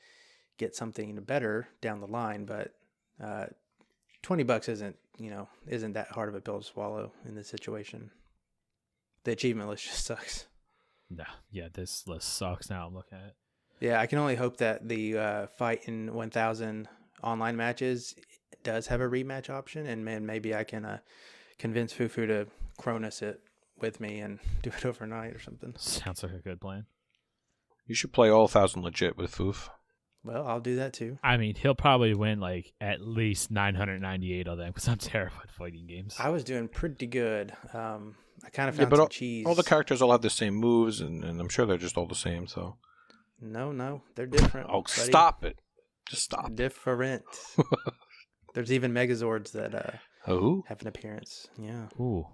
Speaker 4: get something better down the line. But $20 isn't that hard of a pill to swallow in this situation. The achievement list just sucks.
Speaker 1: No, yeah, this list sucks now. I'm looking at it.
Speaker 4: Yeah, I can only hope that the Fight in 1000 online matches does have a rematch option, and man, maybe I can convince Fufu to Cronus it with me and do it overnight or something.
Speaker 1: Sounds like a good plan.
Speaker 3: You should play all 1,000 legit with Foof.
Speaker 4: Well, I'll do that too.
Speaker 1: I mean, he'll probably win like at least 998 of them because I'm terrible at fighting games.
Speaker 4: I was doing pretty good. I kind of found
Speaker 3: but
Speaker 4: some cheese.
Speaker 3: all the characters all have the same moves, and I'm sure they're just all the same. So
Speaker 4: No, they're different.
Speaker 3: oh,
Speaker 4: buddy.
Speaker 3: stop it! Just stop.
Speaker 4: Different. There's even Megazords that
Speaker 3: Oh,
Speaker 4: have an appearance. Yeah.
Speaker 1: Ooh.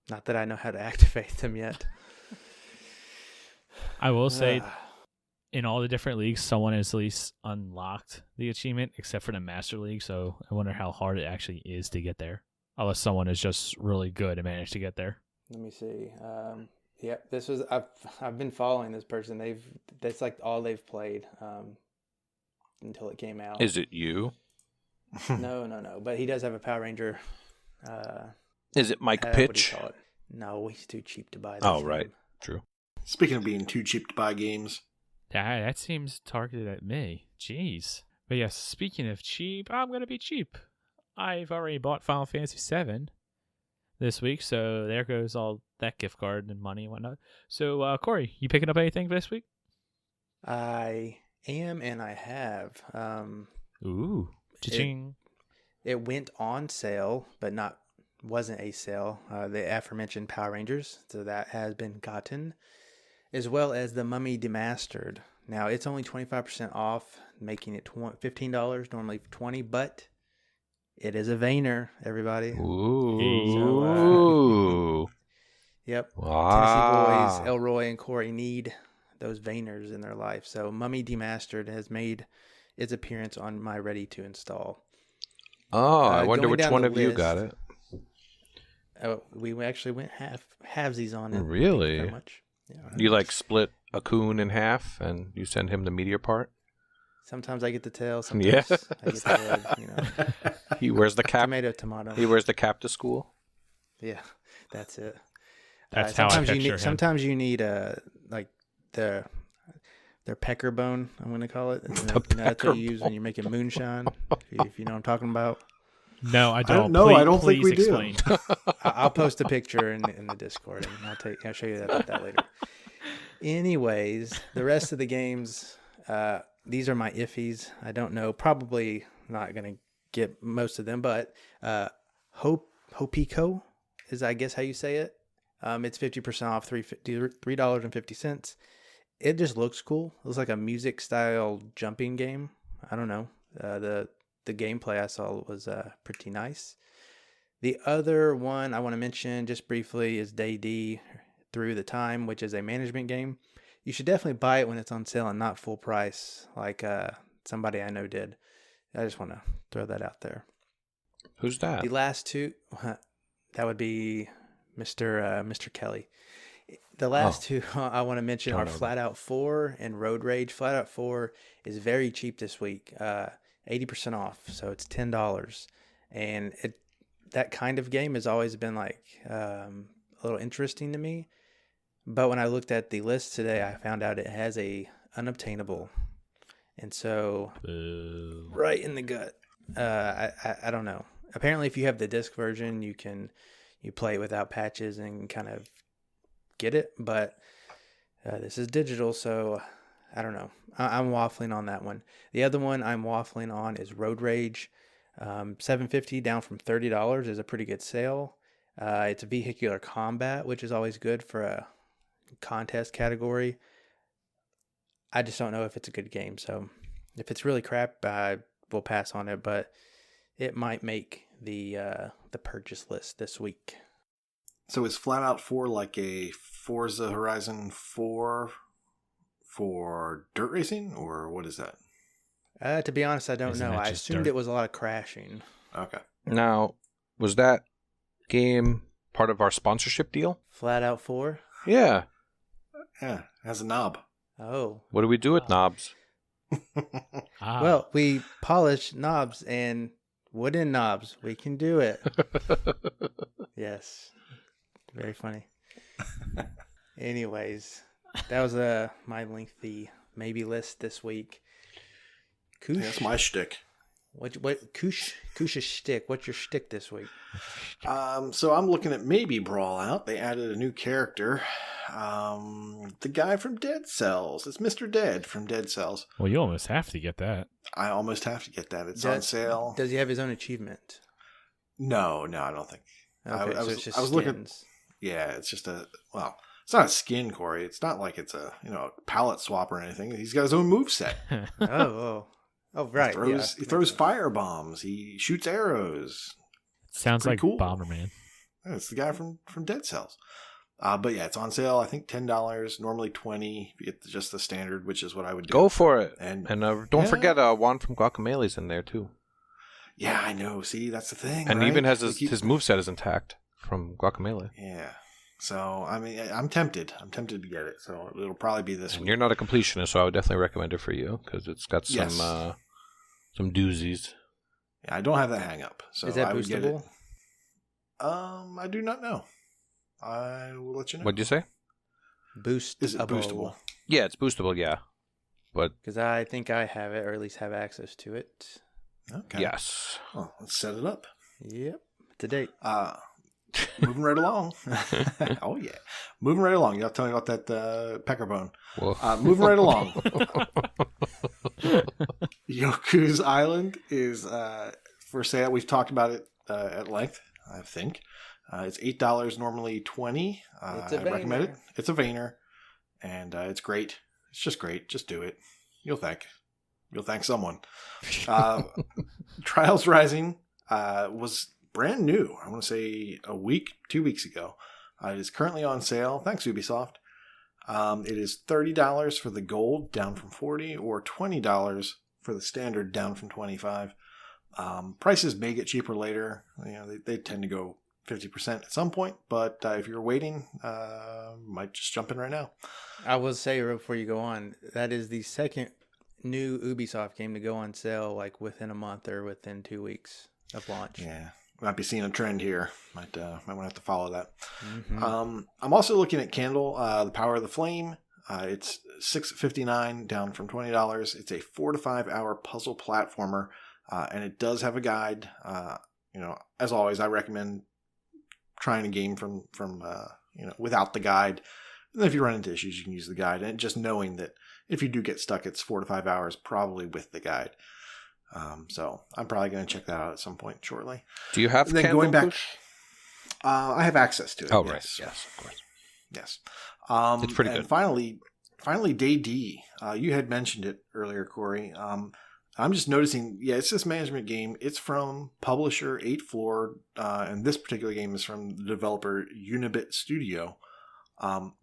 Speaker 4: Not that I know how to activate them yet.
Speaker 1: I will say, in all the different leagues, someone has at least unlocked the achievement, except for the Master League. So I wonder how hard it actually is to get there. Unless someone is just really good and managed to get there.
Speaker 4: Let me see. Yeah, this was I've been following this person. That's like all they've played until it came out.
Speaker 3: is it you?
Speaker 4: No. But he does have a Power Ranger.
Speaker 3: Is it Mike
Speaker 4: what do you
Speaker 3: Pitch?
Speaker 4: call it? No, he's too cheap to buy.
Speaker 3: Oh,
Speaker 4: from
Speaker 3: right.
Speaker 4: him.
Speaker 3: True.
Speaker 2: Speaking of being too cheap to buy games,
Speaker 1: That seems targeted at me. Jeez. But yes, speaking of cheap, I'm going to be cheap. I've already bought Final Fantasy VII this week, so there goes all that gift card and money and whatnot. So, Corey, you picking up anything for this week?
Speaker 4: I am, and I have.
Speaker 1: Ooh. Cha-ching.
Speaker 4: It went on sale, but wasn't a sale. The aforementioned Power Rangers, so that has been gotten, as well as the Mummy Demastered. Now it's only 25% off, making it $15. Normally $20, but it is a Vayner, everybody.
Speaker 3: Ooh.
Speaker 4: Yep.
Speaker 3: Wow.
Speaker 4: Tennessee boys, Elroy and Corey need those Vayners in their life. So Mummy Demastered has made its appearance on my ready to install.
Speaker 3: Oh, I wonder
Speaker 4: going
Speaker 3: which
Speaker 4: down
Speaker 3: one
Speaker 4: the
Speaker 3: of you
Speaker 4: list,
Speaker 3: got it.
Speaker 4: We actually went halvesies on it.
Speaker 3: Really?
Speaker 4: Thank you very much. Yeah.
Speaker 3: You like split a coon in half and you send him the meteor part?
Speaker 4: Sometimes I get the tail. Sometimes I get the head.
Speaker 3: He wears the cap.
Speaker 4: Tomato.
Speaker 3: He wears the cap to school.
Speaker 4: Yeah, that's it.
Speaker 1: That's how I
Speaker 4: sometimes
Speaker 1: picture him.
Speaker 4: Sometimes you need like their pecker bone. I'm going to call it. That's what you use when you're making moonshine. if you know what I'm talking about.
Speaker 1: No, I don't.
Speaker 2: No,
Speaker 1: Please,
Speaker 2: I don't think
Speaker 1: please
Speaker 2: we do.
Speaker 1: explain.
Speaker 4: I'll post a picture in the Discord, and I'll show you that later. Anyways, the rest of the games, these are my iffies. I don't know. Probably not going to get most of them, but Hopico is, I guess, how you say it. It's 50% off, $3.50. It just looks cool. It looks like a music style jumping game. I don't know. The gameplay I saw was pretty nice. The other one I want to mention just briefly is Day Through the Time, which is a management game. You should definitely buy it when it's on sale and not full price, like somebody I know did. I just want to throw that out there.
Speaker 3: Who's that?
Speaker 4: The last two, that would be Mr. Kelly. The last two I want to mention are Flat Out 4 and Road Rage. Flat Out 4 is very cheap this week, 80% off, so it's $10. And that kind of game has always been like a little interesting to me. But when I looked at the list today, I found out it has a unobtainable. And so, right in the gut. I don't know. Apparently, if you have the disc version, you play it without patches and kind of get it. But this is digital, so I don't know. I'm waffling on that one. The other one I'm waffling on is Road Rage. $7.50 down from $30 is a pretty good sale. It's a vehicular combat, which is always good for a contest category. I just don't know if it's a good game. So if it's really crap, I will pass on it. But it might make the purchase list this week.
Speaker 2: So is Flat Out 4 like a Forza Horizon 4 for dirt racing, or what is that?
Speaker 4: To be honest, I don't
Speaker 1: Isn't
Speaker 4: know.
Speaker 1: that
Speaker 4: I
Speaker 1: just
Speaker 4: assumed
Speaker 1: dirt?
Speaker 4: it was a lot of crashing.
Speaker 2: Okay.
Speaker 3: Now, was that game part of our sponsorship deal?
Speaker 4: Flat Out 4?
Speaker 3: Yeah.
Speaker 2: Yeah, it has a knob.
Speaker 4: Oh.
Speaker 3: What do we do with knobs?
Speaker 1: Ah,
Speaker 4: Well, we polish knobs and wooden knobs. We can do it. Yes. Very funny. Anyways, that was my lengthy maybe list this week. Koosh,
Speaker 2: That's my shtick.
Speaker 4: Koosh's shtick. What's your shtick this week?
Speaker 2: So I'm looking at maybe Brawl Out. They added a new character. The guy from Dead Cells. It's Mr. Dead from Dead Cells.
Speaker 1: well, you almost have to get that.
Speaker 2: I almost have to get that. It's on sale.
Speaker 4: Does he have his own achievement?
Speaker 2: No, I don't think.
Speaker 4: Okay,
Speaker 2: I
Speaker 4: so
Speaker 2: was-
Speaker 4: it's just
Speaker 2: I was looking-
Speaker 4: skins.
Speaker 2: Yeah, it's just it's not a skin, Corey. It's not like it's a palette swap or anything. He's got his own moveset.
Speaker 4: Oh, right.
Speaker 2: He throws fire bombs. He shoots arrows.
Speaker 1: Sounds
Speaker 2: pretty
Speaker 1: like
Speaker 2: cool.
Speaker 1: Bomberman.
Speaker 2: Yeah, it's the guy from Dead Cells. But yeah, it's on sale. I think $10. Normally $20. If you get just the standard, which is what I would do.
Speaker 3: Go for it.
Speaker 2: And
Speaker 3: don't
Speaker 2: Yeah.
Speaker 3: forget Juan from Guacamele's in there, too.
Speaker 2: yeah, I know. See, that's the thing.
Speaker 3: And
Speaker 2: right?
Speaker 3: even has
Speaker 2: We
Speaker 3: his
Speaker 2: keep-
Speaker 3: moveset is intact from Guacamele.
Speaker 2: Yeah. So I mean, I'm tempted. I'm tempted to get it. So it'll probably be this
Speaker 3: And
Speaker 2: week.
Speaker 3: you're not a completionist, so I would definitely recommend it for you because it's got some
Speaker 2: Yes.
Speaker 3: some doozies.
Speaker 2: Yeah, I don't have that hang up. So
Speaker 4: Is that
Speaker 2: I would get it.
Speaker 4: boostable?
Speaker 2: I do not know. I will let you know.
Speaker 3: What'd you say?
Speaker 4: Boost.
Speaker 2: Is it boostable?
Speaker 3: Yeah, it's boostable, yeah. But
Speaker 4: Because I think I have it, or at least have access to it.
Speaker 2: Okay.
Speaker 3: yes.
Speaker 2: Well, let's set it up.
Speaker 4: Yep. To date.
Speaker 2: Moving right along. Oh yeah, moving right along. You got to tell me about that pecker bone.
Speaker 3: Well,
Speaker 2: Moving right along. Yoku's Island is for sale. We've talked about it at length, I think. It's $8, normally $20.
Speaker 4: It's a
Speaker 2: I recommend it.
Speaker 4: Vayner.
Speaker 2: It's a Vayner, and it's great. It's just great. Just do it. You'll thank someone. Trials Rising was brand new. I want to say 2 weeks ago. It is currently on sale. Thanks, Ubisoft. It is $30 for the gold, down from $40, or $20 for the standard, down from $25. Prices may get cheaper later. They tend to go 50% at some point, but if you're waiting, might just jump in right now.
Speaker 4: I will say right before you go on, that is the second new Ubisoft game to go on sale like within a month or within 2 weeks of launch.
Speaker 2: Yeah, might be seeing a trend here. Might want to have to follow that.
Speaker 4: Mm-hmm.
Speaker 2: I'm also looking at Candle, The Power of the Flame. It's $6.59, down from $20. It's a 4 to 5 hour puzzle platformer, and it does have a guide. As always, I recommend trying a game from without the guide. And then if you run into issues, you can use the guide. And just knowing that if you do get stuck, it's 4 to 5 hours, probably with the guide. So I'm probably going to check that out at some point shortly.
Speaker 3: do you have
Speaker 2: And then
Speaker 3: Candle
Speaker 2: going back,
Speaker 3: Push?
Speaker 2: I have access to it.
Speaker 3: Oh,
Speaker 2: yes.
Speaker 3: right. Yes, of course.
Speaker 2: Yes.
Speaker 3: It's pretty
Speaker 2: and
Speaker 3: good.
Speaker 2: Finally, Day D. You had mentioned it earlier, Corey. I'm just noticing, it's this management game. It's from publisher 8 Floor, and this particular game is from the developer Unibit Studio.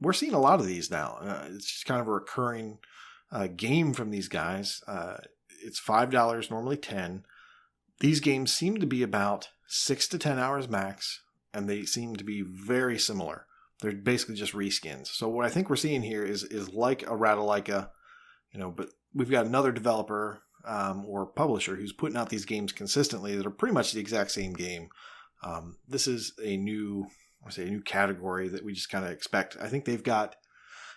Speaker 2: We're seeing a lot of these now. It's just kind of a recurring game from these guys. It's $5, normally $10. These games seem to be about 6 to 10 hours max, and they seem to be very similar. They're basically just reskins. So what I think we're seeing here is like a Ratalaika, but we've got another developer or publisher who's putting out these games consistently that are pretty much the exact same game. This is a new category that we just kind of expect. I think they've got,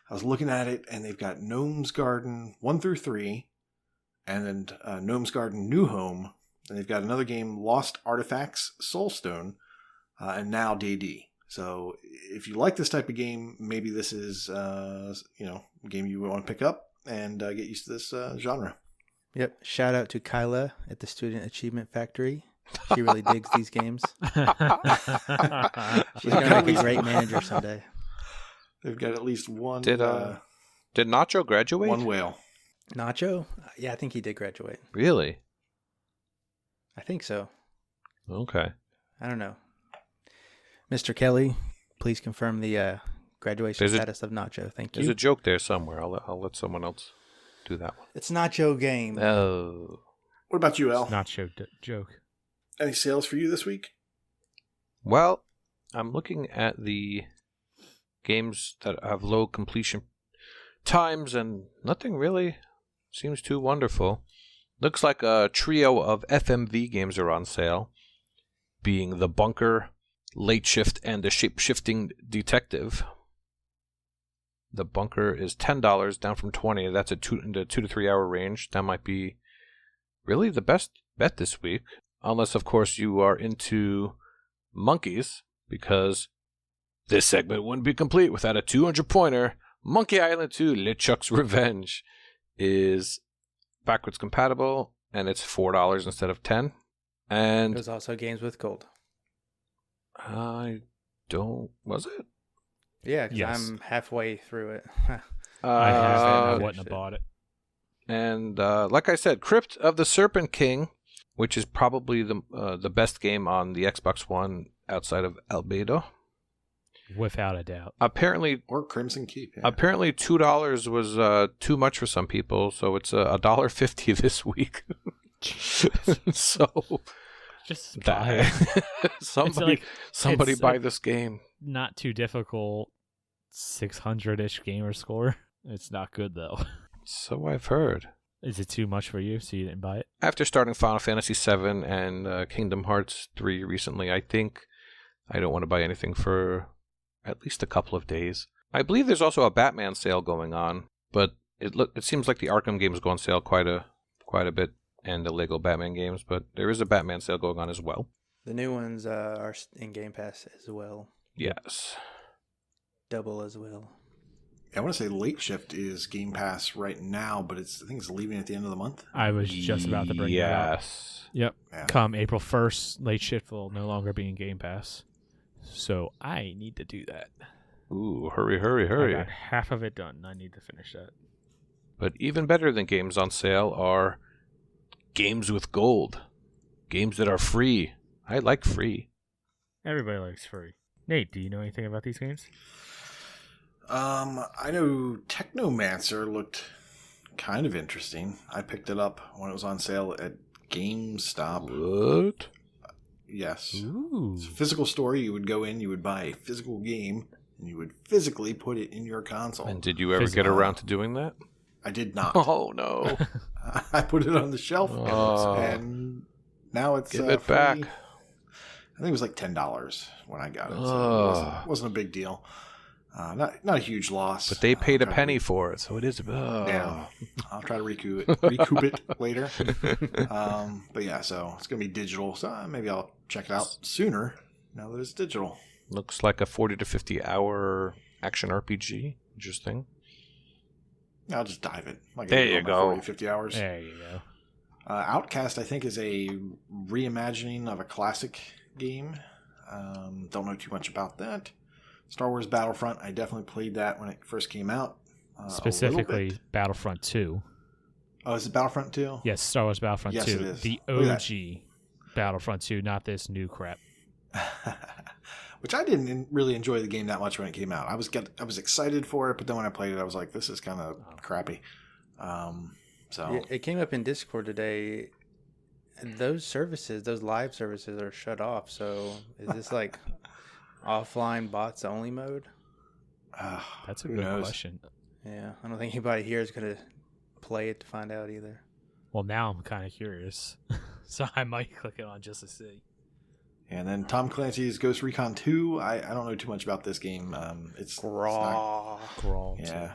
Speaker 2: I was looking at it, and they've got Gnome's Garden 1 through 3, and then Gnome's Garden New Home, and they've got another game, Lost Artifacts Soulstone, and now DD. So if you like this type of game, maybe this is a game you want to pick up and get used to this genre.
Speaker 4: Yep. Shout out to Kyla at the Student Achievement Factory. She really digs these games. She's gonna make a great manager someday.
Speaker 2: They've got at least one.
Speaker 3: Did Nacho graduate?
Speaker 2: One whale.
Speaker 4: Nacho? Yeah, I think he did graduate.
Speaker 3: Really?
Speaker 4: I think so.
Speaker 3: Okay.
Speaker 4: I don't know. Mr. Kelly, please confirm the graduation status of Nacho. Thank you.
Speaker 3: There's a joke there somewhere. I'll let someone else do that one.
Speaker 4: It's Nacho game.
Speaker 3: Oh.
Speaker 2: What about you, Al?
Speaker 1: Nacho joke.
Speaker 2: Any sales for you this week?
Speaker 3: Well, I'm looking at the games that have low completion times, and nothing really seems too wonderful. Looks like a trio of FMV games are on sale, being The Bunker, Late Shift, and The Shape-Shifting Detective. The Bunker is $10, down from $20. That's in the 2 to 3 hour range. That might be really the best bet this week, unless, of course, you are into monkeys, because this segment wouldn't be complete without a 200-pointer. Monkey Island 2 LeChuck's Revenge is backwards compatible, and it's $4 instead of $10. And
Speaker 4: There's also games with gold.
Speaker 3: I don't... Was it?
Speaker 4: Yeah, because
Speaker 1: Yes.
Speaker 4: I'm halfway through it.
Speaker 1: I haven't. I
Speaker 3: Uh,
Speaker 1: wouldn't have bought it.
Speaker 3: And like I said, Crypt of the Serpent King, which is probably the best game on the Xbox One outside of Albedo.
Speaker 1: Without a doubt.
Speaker 3: Apparently,
Speaker 2: Or Crimson Keep. Yeah.
Speaker 3: Apparently, $2 was too much for some people, so it's $1.50 this week. So
Speaker 1: Just buy it.
Speaker 3: somebody
Speaker 1: it's
Speaker 3: buy
Speaker 1: a
Speaker 3: this game.
Speaker 1: Not too difficult 600-ish gamer score. It's not good, though.
Speaker 3: So I've heard.
Speaker 1: Is it too much for you, so you didn't buy it?
Speaker 3: After starting Final Fantasy VII and Kingdom Hearts 3 recently, I think I don't want to buy anything for at least a couple of days. I believe there's also a Batman sale going on, but it seems like the Arkham games go on sale quite a bit, and the Lego Batman games, but there is a Batman sale going on as well.
Speaker 4: The new ones are in Game Pass as well.
Speaker 3: Yes.
Speaker 4: Double as well.
Speaker 2: I want to say Late Shift is Game Pass right now, but I think it's leaving at the end of the month.
Speaker 1: I was just about to bring it up.
Speaker 3: Yes.
Speaker 1: Yep.
Speaker 2: Yeah.
Speaker 1: Come April 1st, Late Shift will no longer be in Game Pass. So I need to do that.
Speaker 3: Ooh, hurry.
Speaker 1: I got half of it done. I need to finish that.
Speaker 3: But even better than games on sale are games with gold. Games that are free. I like free.
Speaker 1: Everybody likes free. Nate, do you know anything about these games?
Speaker 2: I know Technomancer looked kind of interesting. I picked it up when it was on sale at GameStop.
Speaker 3: What?
Speaker 2: Yes.
Speaker 1: Ooh.
Speaker 2: It's a physical store. You would go in, you would buy a physical game, and you would physically put it in your console.
Speaker 3: And did you ever get
Speaker 1: Physical.
Speaker 3: around to doing that?
Speaker 2: I did not.
Speaker 3: Oh, no.
Speaker 2: I put it on the shelf,
Speaker 3: Oh.
Speaker 2: and now it's
Speaker 3: Give it
Speaker 2: free.
Speaker 3: back.
Speaker 2: I think it was like $10 when I got it. So
Speaker 3: Oh.
Speaker 2: it wasn't a big deal. Not a huge loss.
Speaker 3: But they paid a
Speaker 2: I'll try to
Speaker 3: penny for it, so it is.
Speaker 2: Yeah, I'll try to recoup it later. But yeah, so it's gonna be digital. So maybe I'll check it out sooner now that it's digital.
Speaker 3: Looks like a 40 to 50 hour action RPG. Interesting.
Speaker 2: I'll just dive it.
Speaker 3: There you go.
Speaker 2: 40, 50 hours.
Speaker 1: There you go.
Speaker 2: Outcast, I think, is a reimagining of a classic game. Don't know too much about that. Star Wars Battlefront, I definitely played that when it first came out. A
Speaker 1: Specifically,
Speaker 2: little bit.
Speaker 1: Battlefront 2.
Speaker 2: Oh, is it Battlefront 2?
Speaker 1: Yes, Star Wars Battlefront
Speaker 2: Yes,
Speaker 1: 2.
Speaker 2: it is.
Speaker 1: The
Speaker 2: Look at
Speaker 1: OG Battlefront 2, not this new crap.
Speaker 2: Which I didn't really enjoy the game that much when it came out. I was excited for it, but then when I played it, I was like, this is kind of crappy. So
Speaker 4: It came up in Discord today. Those services, those live services, are shut off. So is this like offline bots only mode?
Speaker 1: That's a
Speaker 2: who
Speaker 1: good
Speaker 2: knows?
Speaker 1: question.
Speaker 4: Yeah, I don't think anybody here is gonna play it to find out either.
Speaker 1: Well, now I'm kind of curious. So I might click it on just to see.
Speaker 2: And then Tom Clancy's Ghost Recon 2. I don't know too much about this game. It's not,
Speaker 1: Grawl 2.
Speaker 2: yeah,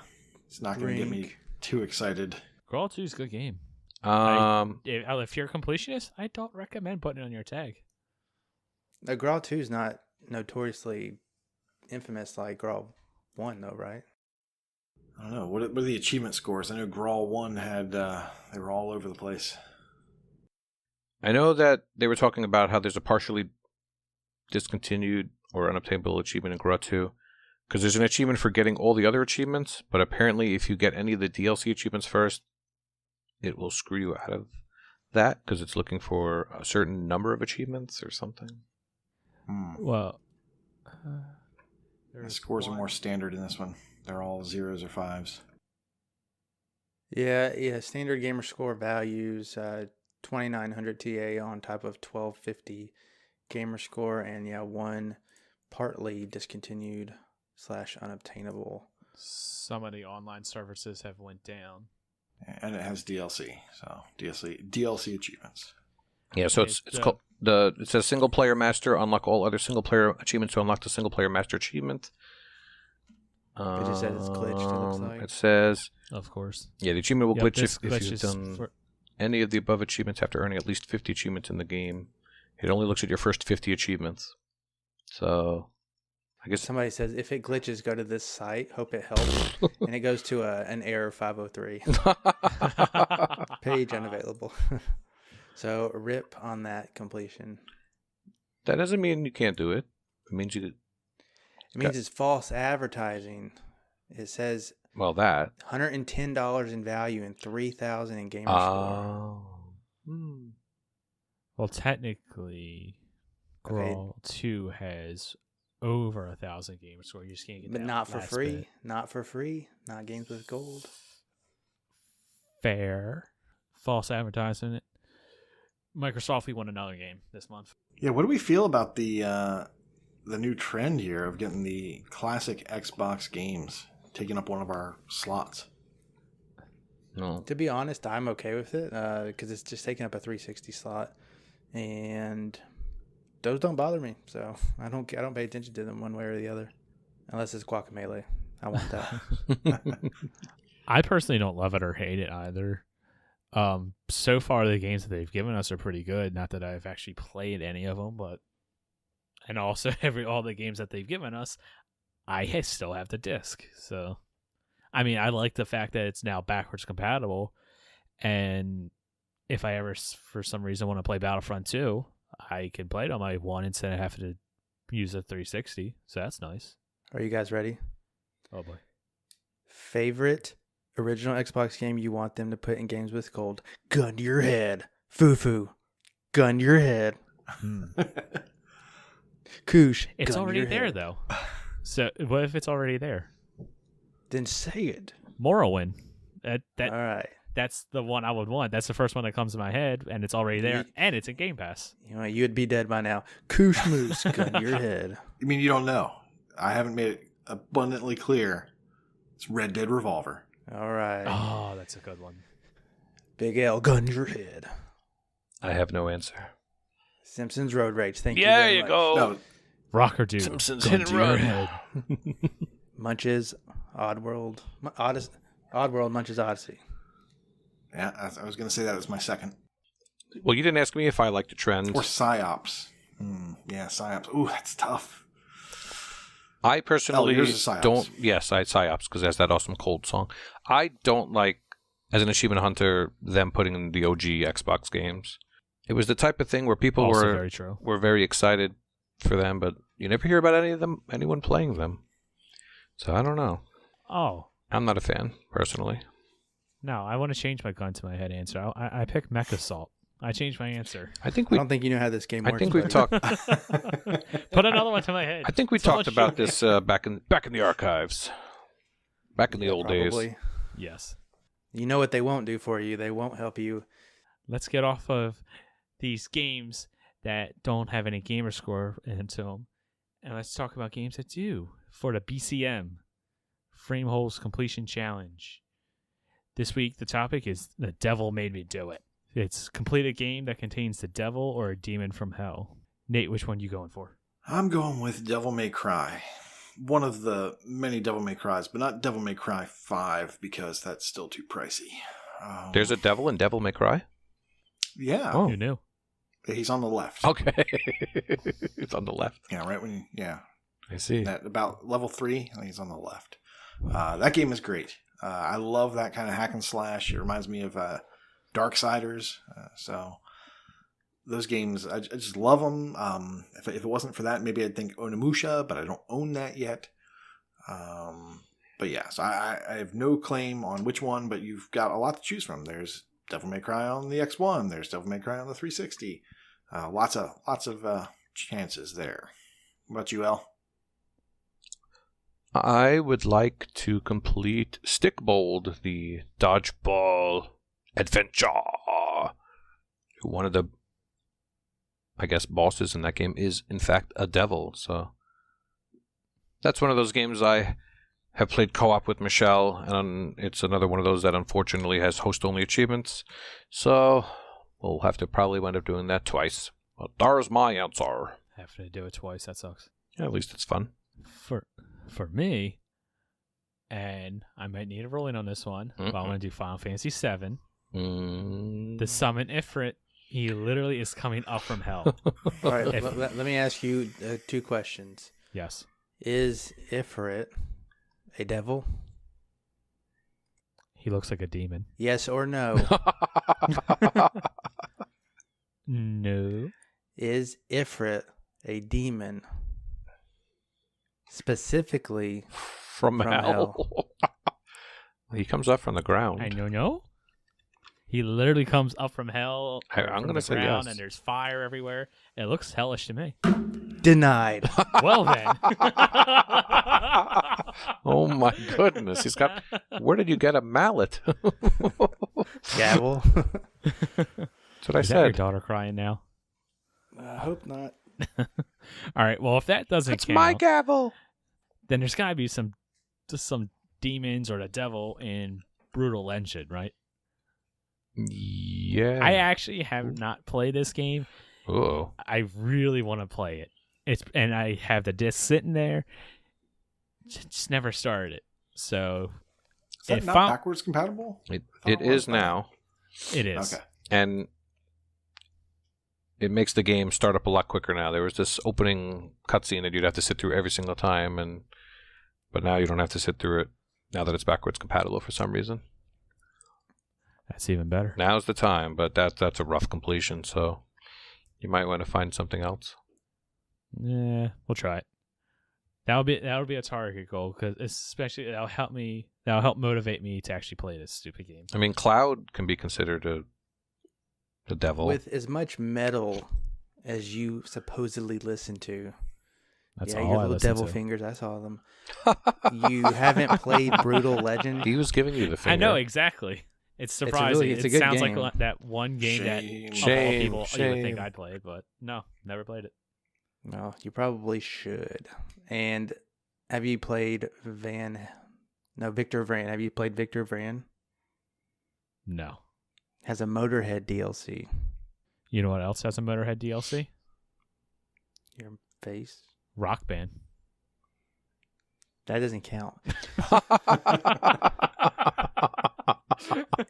Speaker 2: it's not going to get me too excited.
Speaker 1: Grawl 2 is a good game. If you're a completionist, I don't recommend putting it on your tag.
Speaker 4: The Grawl 2 is not notoriously infamous like Grawl 1, though, right?
Speaker 2: I don't know. What are the achievement scores? I know Grawl 1 had, they were all over the place.
Speaker 3: I know that they were talking about how there's a partially discontinued or unobtainable achievement in Gra 2, because there's an achievement for getting all the other achievements, but apparently if you get any of the DLC achievements first, it will screw you out of that, because it's looking for a certain number of achievements or something.
Speaker 1: Well,
Speaker 2: The scores are more standard in this one. They're all 0s or 5s.
Speaker 4: Yeah. Standard gamer score values 2900 TA on top of 1250 gamer score, and one partly discontinued / unobtainable.
Speaker 1: some of the online services have went down.
Speaker 2: And it has DLC. So DLC achievements.
Speaker 3: Yeah, so it's called it says single player master, unlock all other single player achievements to unlock the single player master achievement.
Speaker 4: It just says it's glitched, it looks like.
Speaker 3: It says,
Speaker 1: Of course.
Speaker 3: yeah, the achievement will
Speaker 1: Yep,
Speaker 3: glitch
Speaker 1: this
Speaker 3: if you've
Speaker 1: glitches
Speaker 3: done any of the above achievements after earning at least 50 achievements in the game. It only looks at your first 50 achievements. So, I guess
Speaker 4: Somebody says, if it glitches, go to this site. Hope it helps. And it goes to an error 503. Page unavailable. So, rip on that completion.
Speaker 3: that doesn't mean you can't do it. It means you.
Speaker 4: It means it's false advertising. It says
Speaker 3: that.
Speaker 4: $110 in value and $3,000 in gamer score.
Speaker 1: Well, technically, Grawl 2 has over 1,000 gamer score. You just can't get
Speaker 4: But
Speaker 1: that
Speaker 4: not for
Speaker 1: last
Speaker 4: free.
Speaker 1: bit.
Speaker 4: Not for free. Not games with gold.
Speaker 1: Fair. False advertising. Microsoft, we won another game this month.
Speaker 2: Yeah, what do we feel about the new trend here of getting the classic Xbox games taking up one of our slots?
Speaker 3: No.
Speaker 4: To be honest, I'm okay with it because it's just taking up a 360 slot, and those don't bother me. So I don't pay attention to them one way or the other, unless it's Wakapeil. I want that.
Speaker 1: I personally don't love it or hate it either. So far the games that they've given us are pretty good. Not that I've actually played any of them, and also all the games that they've given us, I still have the disc. So, I mean, I like the fact that it's now backwards compatible, and if I ever, for some reason, want to play Battlefront 2, I can play it on my one instead of having to use a 360. So that's nice.
Speaker 4: Are you guys ready?
Speaker 1: Oh boy.
Speaker 4: Favorite original Xbox game you want them to put in games with gold? Gun to your head. Foo-foo. Gun to your head. Koosh.
Speaker 1: It's
Speaker 4: gun to
Speaker 1: already
Speaker 4: your
Speaker 1: there,
Speaker 4: head.
Speaker 1: though. So what if it's already there?
Speaker 4: Then say it.
Speaker 1: Morrowind.
Speaker 4: All right.
Speaker 1: That's the one I would want. That's the first one that comes to my head, and it's already there, and it's in Game Pass.
Speaker 4: You know, you'd be dead by now. Koosh Moose. Gun to your head.
Speaker 2: I mean, you don't know. I haven't made it abundantly clear. It's Red Dead Revolver.
Speaker 4: All right.
Speaker 1: Oh, that's a good one.
Speaker 4: Big L. Gun to your head.
Speaker 3: I have no answer.
Speaker 4: Simpsons Road Rage. Thank you
Speaker 3: Yeah,
Speaker 4: very
Speaker 3: you
Speaker 4: much.
Speaker 3: go.
Speaker 2: No,
Speaker 1: Rocker Dude.
Speaker 3: Simpsons
Speaker 1: Gun
Speaker 3: Hit and
Speaker 1: to your
Speaker 3: Run.
Speaker 1: head.
Speaker 4: Munches. Oddworld. Oddworld. Munches Odyssey.
Speaker 2: yeah, I was going to say that as my second.
Speaker 3: Well, you didn't ask me if I like the trends.
Speaker 2: Or Psyops. Yeah, Psyops. Ooh, that's tough.
Speaker 3: I personally
Speaker 2: yours is Psyops.
Speaker 3: don't. Yes, I had Psyops because it has that awesome Cold song. I don't like, as an achievement hunter, them putting in the OG Xbox games. It was the type of thing where people
Speaker 1: Also
Speaker 3: were
Speaker 1: very true.
Speaker 3: very excited for them, but you never hear about anyone playing them. So I don't know.
Speaker 1: Oh,
Speaker 3: I'm not a fan personally.
Speaker 1: no, I want to change my gun to my head answer. I picked Mech Assault. I changed my answer.
Speaker 3: I think
Speaker 4: I don't think you know how this game works.
Speaker 3: I think we've
Speaker 4: buddy.
Speaker 3: talked.
Speaker 1: Put another one to my head.
Speaker 3: I think we
Speaker 1: That's all
Speaker 3: talked
Speaker 1: it's
Speaker 3: about
Speaker 1: showing.
Speaker 3: this back in the archives, back in the old days.
Speaker 4: Probably.
Speaker 1: Yes.
Speaker 4: You know what they won't do for you? They won't help you.
Speaker 1: Let's get off of these games that don't have any gamer score into them, and let's talk about games that do. For the BCM, Frame Holes Completion Challenge. This week, the topic is The Devil Made Me Do It. It's complete a game that contains the devil or a demon from hell. Nate, which one you going for?
Speaker 2: I'm going with Devil May Cry. One of the many Devil May Cries, but not Devil May Cry 5 because that's still too pricey.
Speaker 3: There's a devil in Devil May Cry?
Speaker 2: Yeah.
Speaker 3: Oh.
Speaker 1: Who knew?
Speaker 2: He's on the left.
Speaker 3: Okay. It's on the left.
Speaker 2: Yeah, right when
Speaker 3: I see.
Speaker 2: at about level 3, I think he's on the left. That game is great. I love that kind of hack and slash. It reminds me of Darksiders. So those games, I just love them. If it wasn't for that, maybe I'd think Onimusha, but I don't own that yet. But yeah, so I have no claim on which one, but you've got a lot to choose from. There's Devil May Cry on the X1. There's Devil May Cry on the 360. Lots of chances there. What about you, El?
Speaker 3: I would like to complete Stickbold, the dodgeball adventure. One of the, I guess, bosses in that game is, in fact, a devil. So that's one of those games I have played co-op with Michelle, and it's another one of those that unfortunately has host-only achievements. So we'll have to probably wind up doing that twice. But there's my answer.
Speaker 1: Having to do it twice, that sucks.
Speaker 3: Yeah, at least it's fun.
Speaker 1: For me, and I might need a rolling on this one, but I want to do Final Fantasy VII. The summon Ifrit, he literally is coming up from hell.
Speaker 4: All right, let me ask you 2 questions.
Speaker 1: Yes.
Speaker 4: Is Ifrit a devil?
Speaker 1: He looks like a demon.
Speaker 4: Yes or no?
Speaker 1: No.
Speaker 4: Is Ifrit a demon? Specifically
Speaker 3: from hell. He comes up from the ground.
Speaker 1: I know. He literally comes up from hell.
Speaker 3: I'm going to say
Speaker 1: ground,
Speaker 3: yes.
Speaker 1: And there's fire everywhere. It looks hellish to me.
Speaker 4: Denied.
Speaker 1: Well then.
Speaker 3: Oh my goodness. He's got... Where did you get a mallet?
Speaker 4: Gavel.
Speaker 3: That's what I
Speaker 1: Is that your
Speaker 3: said.
Speaker 1: daughter crying now?
Speaker 4: I hope not.
Speaker 1: All right. Well, if that doesn't
Speaker 3: That's
Speaker 1: count,
Speaker 3: my gavel.
Speaker 1: then there's got to be some demons or the devil in Brutal Legend, right?
Speaker 3: Yeah.
Speaker 1: I actually have not played this game.
Speaker 3: Oh.
Speaker 1: I really want to play it. And I have the disc sitting there. Just never started it. So
Speaker 2: Is that not backwards compatible?
Speaker 3: It is now.
Speaker 1: It is.
Speaker 2: Okay.
Speaker 3: And it makes the game start up a lot quicker now. There was this opening cutscene that you'd have to sit through every single time, but now you don't have to sit through it now that it's backwards compatible for some reason.
Speaker 1: That's even better.
Speaker 3: Now's the time, but that's a rough completion, so you might want to find something else.
Speaker 1: Yeah, we'll try it. That'll be a target goal, because especially that'll help motivate me to actually play this stupid game.
Speaker 3: I mean, Cloud can be considered the devil.
Speaker 4: With as much metal as you supposedly listen to.
Speaker 1: That's
Speaker 4: yeah,
Speaker 1: all
Speaker 4: your
Speaker 1: I
Speaker 4: little
Speaker 1: listen
Speaker 4: devil
Speaker 1: to.
Speaker 4: fingers, I saw them. You haven't played Brutal Legend?
Speaker 3: He was giving you the finger.
Speaker 1: I know, exactly. It's surprising.
Speaker 4: It's a
Speaker 1: it
Speaker 4: good
Speaker 1: sounds
Speaker 4: game.
Speaker 1: like that one game that of all people you would think I'd play, but no, never played it.
Speaker 4: No, you probably should. And have you played Victor Vran? Have you played Victor Vran?
Speaker 1: No.
Speaker 4: Has a Motorhead DLC.
Speaker 1: You know what else has a Motorhead DLC?
Speaker 4: Your face.
Speaker 1: Rock Band.
Speaker 4: That doesn't count.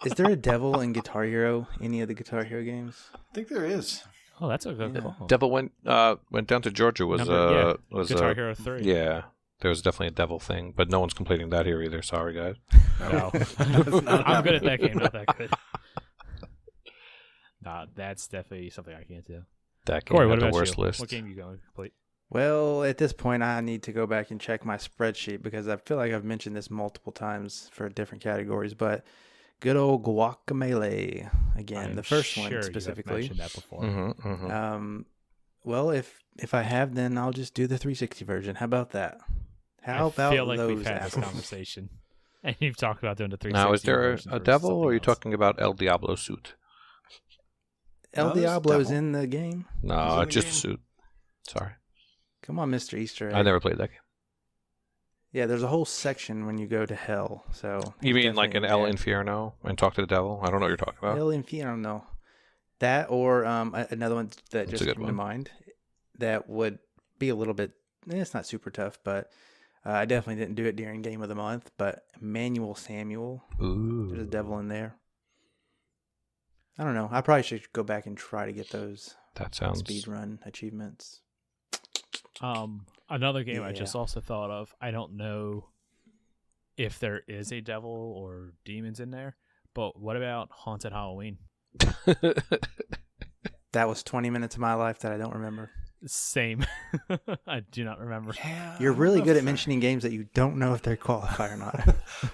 Speaker 4: Is there a devil in Guitar Hero? Any of the Guitar Hero games?
Speaker 2: I think there is.
Speaker 1: Oh, that's a good
Speaker 4: Yeah.
Speaker 1: call.
Speaker 3: Devil went down to Georgia was
Speaker 1: Guitar Hero 3.
Speaker 3: Yeah. There was definitely a devil thing, but no one's completing that here either. Sorry, guys.
Speaker 1: No.
Speaker 2: Not
Speaker 1: I'm good at that game, not that good. Nah, that's definitely something I can't do.
Speaker 3: That game
Speaker 1: Corey,
Speaker 3: had
Speaker 1: what
Speaker 3: the
Speaker 1: about
Speaker 3: worst
Speaker 1: you?
Speaker 3: list.
Speaker 1: What game you going to complete?
Speaker 4: Well, at this point, I need to go back and check my spreadsheet because I feel like I've mentioned this multiple times for different categories. But good old Wakamelee again, the first one specifically.
Speaker 1: You have mentioned that before.
Speaker 3: Mm-hmm, mm-hmm.
Speaker 4: Well, if I have, then I'll just do the 360 version. How about that? How about
Speaker 1: I feel like
Speaker 4: those
Speaker 1: we've had this
Speaker 4: apples?
Speaker 1: conversation, and you've talked about doing the 360.
Speaker 3: Now, is there
Speaker 1: version
Speaker 3: a
Speaker 1: for
Speaker 3: devil, or are you
Speaker 1: something else.
Speaker 3: talking about El Diablo suit?
Speaker 4: El
Speaker 2: No, there's
Speaker 4: Diablo's
Speaker 2: devil.
Speaker 4: in the game.
Speaker 3: No,
Speaker 2: in the
Speaker 3: just
Speaker 2: game?
Speaker 3: a suit. Sorry.
Speaker 4: Come on, Mr. Easter Egg.
Speaker 3: I never played that game.
Speaker 4: Yeah, there's a whole section when you go to hell. So
Speaker 3: You
Speaker 4: he's
Speaker 3: mean like an
Speaker 4: definitely
Speaker 3: El
Speaker 4: in
Speaker 3: Infierno and talk to the devil? I don't know what you're talking
Speaker 4: there.
Speaker 3: about.
Speaker 4: El Infierno. That or another one that
Speaker 3: That's
Speaker 4: just
Speaker 3: a good
Speaker 4: came to
Speaker 3: one.
Speaker 4: mind that would be a little bit. It's not super tough, but I definitely didn't do it during Game of the Month. But Manuel Samuel, there's a
Speaker 3: Ooh.
Speaker 4: devil in there. I don't know. I probably should go back and try to get those
Speaker 3: That sounds...
Speaker 4: speedrun achievements.
Speaker 1: Another game I just
Speaker 4: Yeah.
Speaker 1: also thought of. I don't know if there is a devil or demons in there, but what about Haunted Halloween?
Speaker 4: That was 20 minutes of my life that I don't remember.
Speaker 1: Same. I do not remember.
Speaker 2: Yeah,
Speaker 4: You're
Speaker 2: I
Speaker 4: really
Speaker 2: don't
Speaker 4: good
Speaker 2: know
Speaker 4: at mentioning games that you don't know if they qualify or not.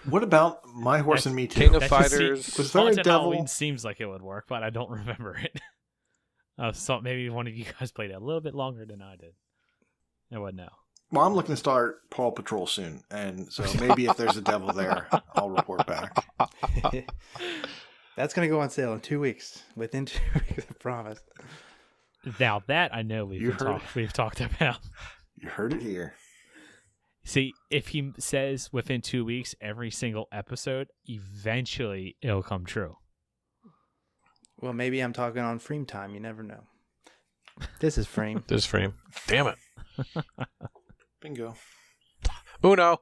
Speaker 2: What about My Horse and Me Too?
Speaker 3: King of
Speaker 1: That just
Speaker 3: Fighters.
Speaker 2: Was there a
Speaker 1: Haunted
Speaker 2: devil?
Speaker 1: Halloween seems like it would work, but I don't remember it. So maybe one of you guys played it a little bit longer than I did. I wouldn't know.
Speaker 2: Well, I'm looking to start Paw Patrol soon, and so maybe if there's a devil there, I'll report back.
Speaker 4: That's going to go on sale in 2 weeks. Within 2 weeks, I promise.
Speaker 1: Now that I know
Speaker 2: You heard
Speaker 1: we've talked about.
Speaker 2: You heard it here.
Speaker 1: See, if he says within 2 weeks, every single episode, eventually it'll come true.
Speaker 4: Well, maybe I'm talking on Frame time. You never know. This is Frame.
Speaker 3: This frame. Damn it.
Speaker 2: Bingo.
Speaker 3: Uno.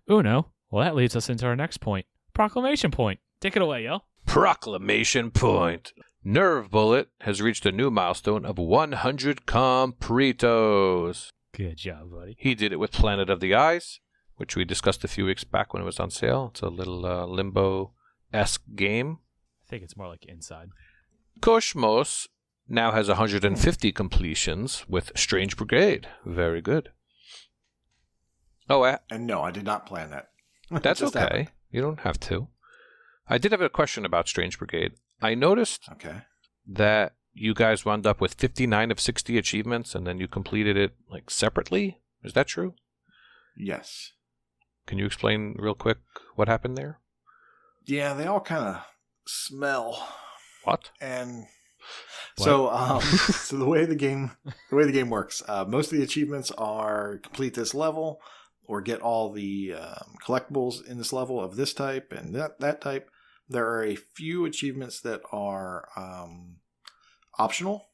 Speaker 1: Uno. Well, that leads us into our next point. Proclamation point. Take it away, yo.
Speaker 3: Proclamation point. Nerve Bullet has reached a new milestone of 100 completos.
Speaker 1: Good job, buddy.
Speaker 3: He did it with Planet of the Eyes, which we discussed a few weeks back when it was on sale. It's a little limbo-esque game.
Speaker 1: I think it's more like Inside.
Speaker 3: Cosmos now has 150 completions with Strange Brigade. Very good. Oh,
Speaker 2: And no, I did not plan that.
Speaker 3: that's
Speaker 2: Just
Speaker 3: okay.
Speaker 2: happened.
Speaker 3: You don't have to. I did have a question about Strange Brigade. I noticed
Speaker 2: Okay.
Speaker 3: that you guys wound up with 59 of 60 achievements, and then you completed it like separately. Is that true?
Speaker 2: Yes.
Speaker 3: Can you explain real quick what happened there?
Speaker 2: Yeah, they all kind of smell.
Speaker 3: What?
Speaker 2: And
Speaker 1: What?
Speaker 2: so, so the way the game works, most of the achievements are complete this level or get all the collectibles in this level of this type and that type. There are a few achievements that are optional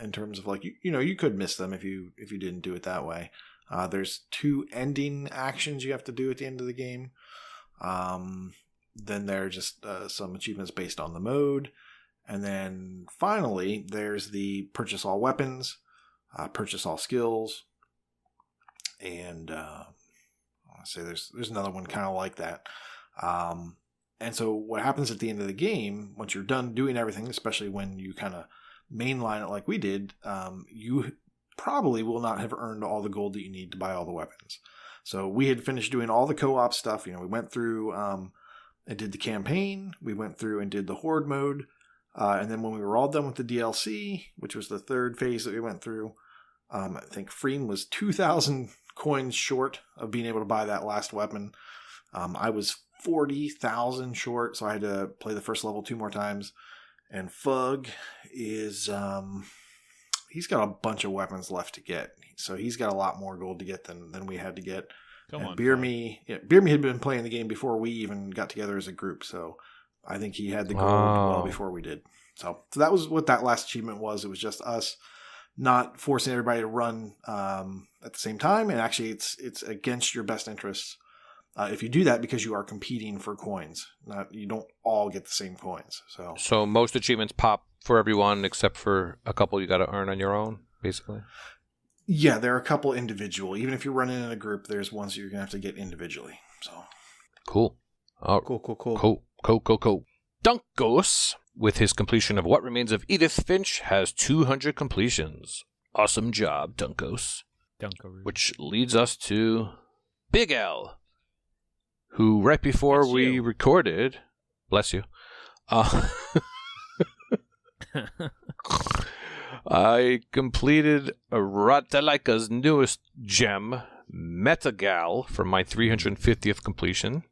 Speaker 2: in terms of like you could miss them if you didn't do it that way. There's 2 ending actions you have to do at the end of the game. Then there are just some achievements based on the mode. And then finally, there's the purchase all weapons, purchase all skills, and I want to say there's another one kind of like that. And so what happens at the end of the game, once you're done doing everything, especially when you kind of mainline it like we did, you probably will not have earned all the gold that you need to buy all the weapons. So we had finished doing all the co-op stuff. We went through and did the campaign. We went through and did the horde mode. And then when we were all done with the DLC, which was the third phase that we went through, I think Freem was 2,000 coins short of being able to buy that last weapon. I was 40,000 short, so I had to play the first level 2 more times. And Fug is, he's got a bunch of weapons left to get. So he's got a lot more gold to get than we had to get.
Speaker 1: Come on.
Speaker 2: Beer Me had been playing the game before we even got together as a group, so I think he had the gold well before we did. So that was what that last achievement was. It was just us not forcing everybody to run at the same time, and actually it's against your best interests if you do that because you are competing for coins. You don't all get the same coins.
Speaker 3: So most achievements pop for everyone except for a couple you got to earn on your own, basically.
Speaker 2: Yeah, there are a couple individual. Even if you're running in a group, there's ones you're gonna have to get individually. So
Speaker 3: Cool. Cool. Dunkos, with his completion of What Remains of Edith Finch, has 200 completions. Awesome job, Dunkos.
Speaker 1: Dunkaroo.
Speaker 3: Which leads us to Big L, who right before
Speaker 1: That's
Speaker 3: we
Speaker 1: you.
Speaker 3: recorded, bless you, I completed Ratalaika's newest gem, Metagal, for my 350th completion.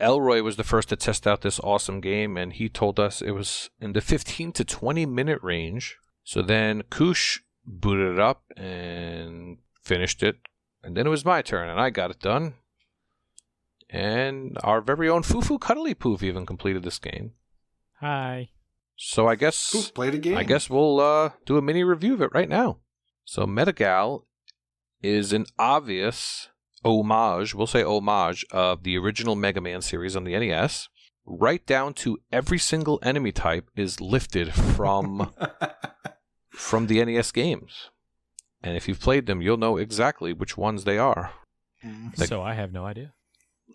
Speaker 3: Elroy was the first to test out this awesome game, and he told us it was in the 15 to 20 minute range. So then Kush booted it up and finished it, and then it was my turn, and I got it done. And our very own Fufu Cuddly Poof even completed this game.
Speaker 1: Hi.
Speaker 3: So I guess
Speaker 2: played a game.
Speaker 3: I guess we'll do a mini review of it right now. So Metagal is an obvious homage, we'll say homage, of the original Mega Man series on the NES. Right down to every single enemy type is lifted from the NES games. And if you've played them, you'll know exactly which ones they are.
Speaker 2: Mhm.
Speaker 3: Like-
Speaker 1: So I have no idea.